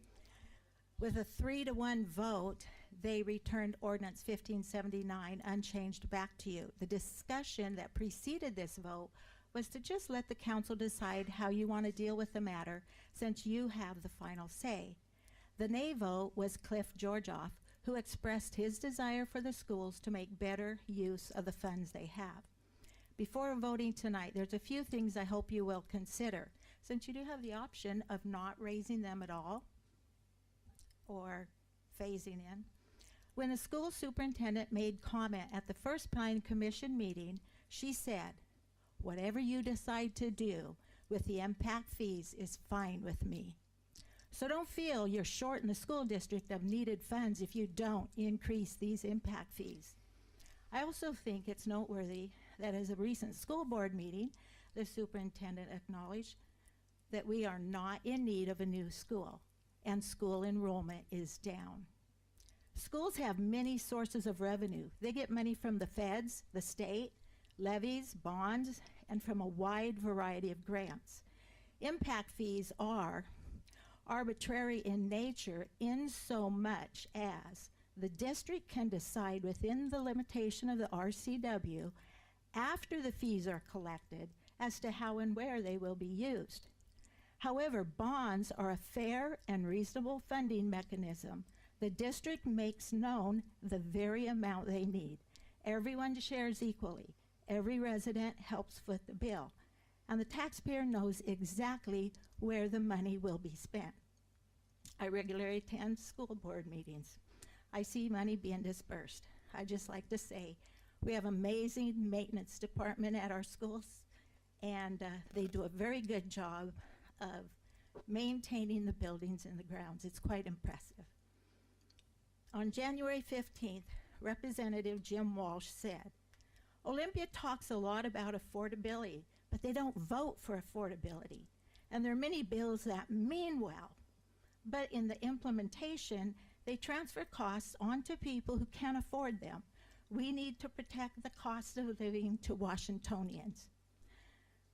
With a 3-to-1 vote, they returned Ordinance 1579 unchanged back to you. The discussion that preceded this vote was to just let the council decide how you want to deal with the matter, since you have the final say. The nay vote was Cliff Georgioff, who expressed his desire for the schools to make better use of the funds they have. Before voting tonight, there's a few things I hope you will consider, since you do have the option of not raising them at all or phasing in. When the school superintendent made comment at the first Planning Commission meeting, she said, "Whatever you decide to do with the impact fees is fine with me." So don't feel you're short in the school district of needed funds if you don't increase these impact fees. I also think it's noteworthy that as a recent school board meeting, the superintendent acknowledged that we are not in need of a new school, and school enrollment is down. Schools have many sources of revenue. They get money from the feds, the state, levies, bonds, and from a wide variety of grants. Impact fees are arbitrary in nature in so much as the district can decide within the limitation of the RCW after the fees are collected as to how and where they will be used. However, bonds are a fair and reasonable funding mechanism. The district makes known the very amount they need. Everyone shares equally. Every resident helps foot the bill. And the taxpayer knows exactly where the money will be spent. I regularly attend school board meetings. I see money being dispersed. I just like to say, we have amazing maintenance department at our schools, and they do a very good job of maintaining the buildings and the grounds. It's quite impressive. On January 15th, Representative Jim Walsh said, "Olympia talks a lot about affordability, but they don't vote for affordability. And there are many bills that mean well, but in the implementation, they transfer costs onto people who can't afford them. We need to protect the cost of living to Washingtonians."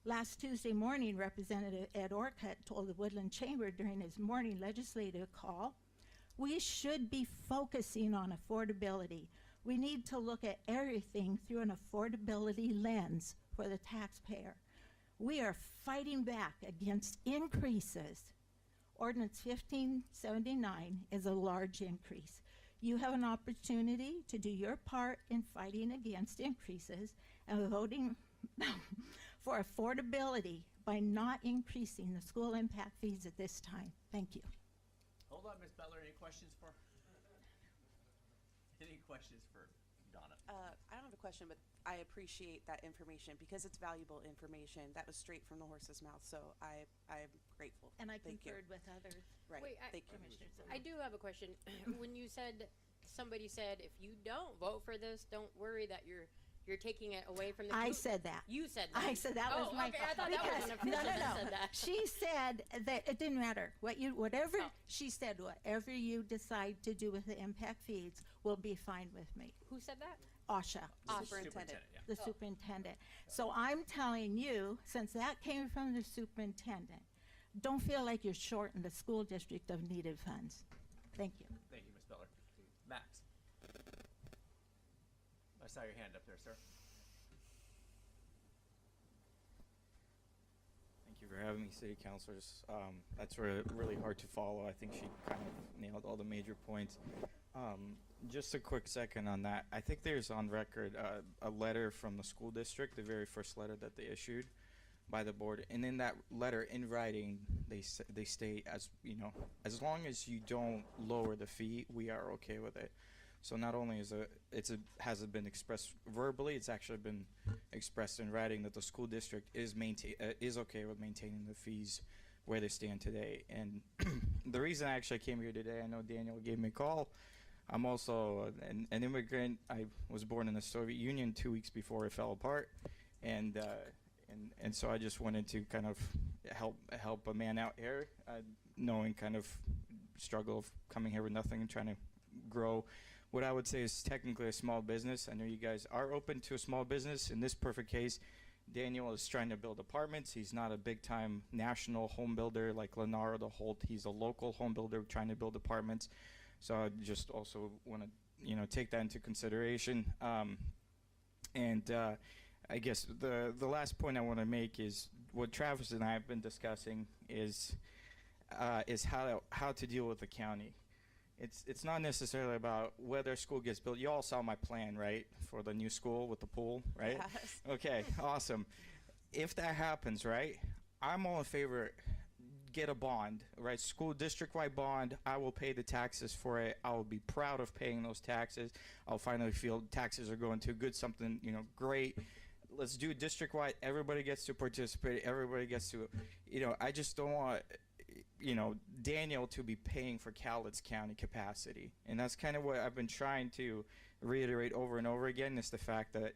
Last Tuesday morning, Representative Ed Orcutt told the Woodland Chamber during his morning legislative call, "We should be focusing on affordability. We need to look at everything through an affordability lens for the taxpayer. We are fighting back against increases Ordinance 1579 is a large increase. You have an opportunity to do your part in fighting against increases and voting for affordability by not increasing the school impact fees at this time. Thank you. Hold on, Ms. Butler, any questions for? Any questions for Donna? I don't have a question, but I appreciate that information because it's valuable information. That was straight from the horse's mouth, so I'm grateful. And I Thank you. conferred with others. Right, Wait, thank you. Commissioners. I do have a question. When you said, somebody said, if you don't vote for this, don't worry that you're taking it away from the. I said that. You said that. I said that was my. Okay, I thought that was an official that said that. She said that it didn't matter whatever Oh. she said. Whatever you decide to do with the impact fees will be fine with me. Who said that? Asha, Superintendent. Yeah. the superintendent. So I'm telling you, since that came from the superintendent, don't feel like you're short in the school district of needed funds. Thank you. Thank you, Ms. Butler. Max? I saw your hand up there, sir. Thank you for having me, city councilors. That's really hard to follow. I think she kind of nailed all the major points. Just a quick second on that. I think there's on record a letter from the school district, the very first letter that they issued by the board, and in that letter, in writing, they state, as you know, as long as you don't lower the fee, we are okay with it. So not only has it been expressed verbally, it's actually been expressed in writing that the school district is okay with maintaining the fees where they stand today. And the reason I actually came here today, I know Daniel gave me a call. I'm also an immigrant. I was born in the Soviet Union 2 weeks before it fell apart, and so I just wanted to kind of help a man out here, knowing kind of struggle of coming here with nothing and trying to grow what I would say is technically a small business. I know you guys are open to a small business. In this perfect case, Daniel is trying to build apartments. He's not a big-time national home builder like Leonardo Holt. He's a local home builder trying to build apartments. So I just also want to, take that into consideration. I guess the last point I want to make is what Travis and I have been discussing is how to deal with the county. It's not necessarily about whether a school gets built. You all saw my plan, right, for the new school with the pool, right? Yes. Okay, awesome. If that happens, right, I'm all in favor. Get a bond, right? School district-wide bond. I will pay the taxes for it. I will be proud of paying those taxes. I'll finally feel taxes are going to good something, great. Let's do district-wide. Everybody gets to participate. Everybody gets to, I just don't want, Daniel to be paying for Cowlitz County capacity. And that's kind of what I've been trying to reiterate over and over again, is the fact that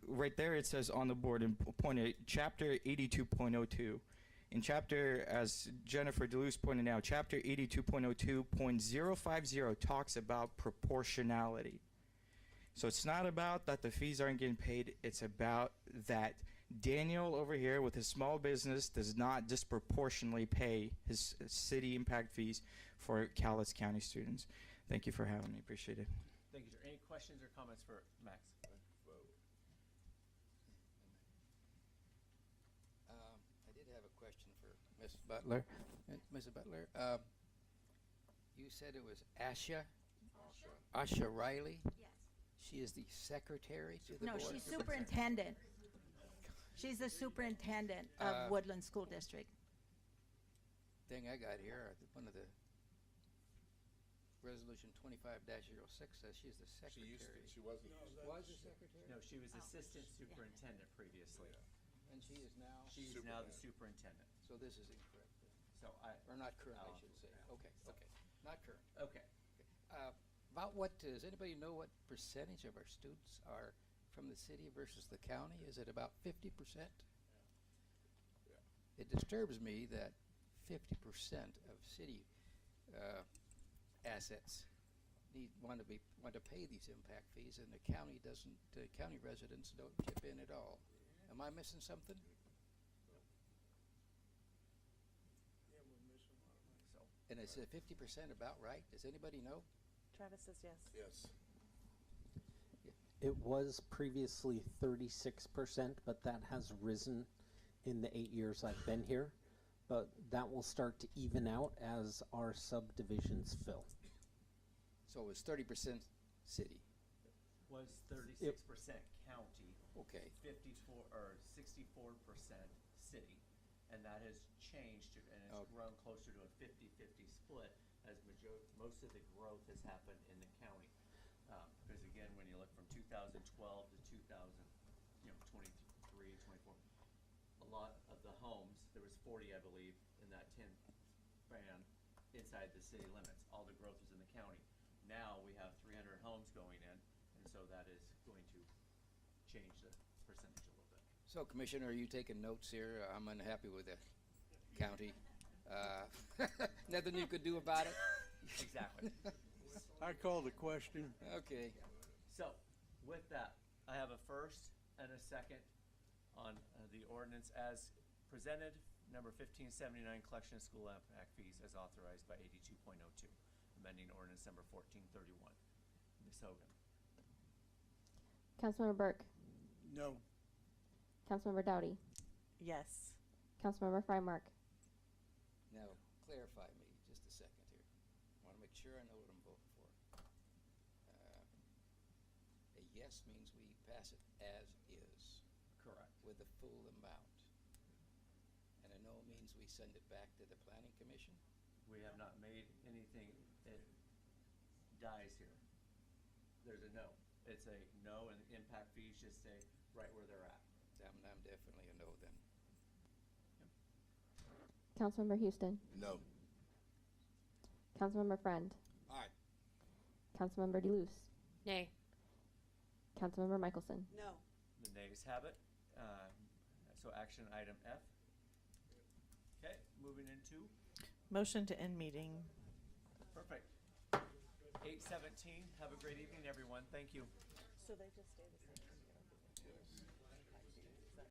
right there it says on the board in chapter 82.02. In chapter, as Jennifer DeLuce pointed out, chapter 82.02.050 talks about proportionality. So it's not about that the fees aren't getting paid. It's about that Daniel over here with his small business does not disproportionately pay his city impact fees for Cowlitz County students. Thank you for having me. Appreciate it. Thank you, sir. Any questions or comments for Max? I did have a question for Ms. Butler. Ms. Butler, you said it was Asha Riley? Yes. She is the secretary to the No, board? she's superintendent. She's the superintendent of Woodland School District. Thing I got here, one of the resolution 25-06 says she's the secretary. She wasn't. Was the secretary? No, she was assistant superintendent previously. And she is now? She's now the superintendent. So this is incorrect then. So Or not current, I I'll should say. have to look at Okay. Not current. Okay. About does anybody know what percentage of our students are from the city versus the county? Is it about 50%? It disturbs me that 50% of city assets want to pay these impact fees, and the county doesn't. County residents don't chip in at all. Am I missing something? Yeah, we're missing a lot of money. So, And is 50% about right? Does anybody know? Travis says yes. Yes. It was previously 36%, but that has risen in the 8 years I've been here. but that will start to even out as our subdivisions fill. So it was 30% city. Was 36% county, Okay. 54 or 64% city, and that has changed and it's Okay. grown closer to a 50-50 split as most of the growth has happened in the county. Because again, when you look from 2012 to 2023, 24, a lot of the homes, there was 40, I believe, in that 10 span inside the city limits. All the growth was in the county. Now we have 300 homes going in, and so that is going to change the percentage a little bit. So, Commissioner, are you taking notes here? I'm unhappy with the county. Nothing you could do about it? Exactly. I call the question. Okay. So, with that, I have a first and a second on the ordinance as presented, number 1579, collection of school impact fees as authorized by 82.02, amending ordinance number 1431. Ms. Hogan. Councilmember Burke, No. Councilmember Dowdy, Yes. Councilmember Frymark, Now, clarify me just a second here. I want to make sure I know what I'm voting for. A yes means we pass it as is Correct. with the full amount. And a no means we send it back to the Planning Commission? We have not made anything, it dies here. There's a no. It's a no, and the impact fees just stay right where they're at. I'm definitely a no then. Councilmember Houston, No. Councilmember Friend, Aye. Councilmember DeLuce, Nay. Councilmember Michelson. No. The nays have it. So action item F. Okay, moving into, Motion to end meeting. perfect. 8:17, have a great evening, everyone. Thank you. So they just stay the same.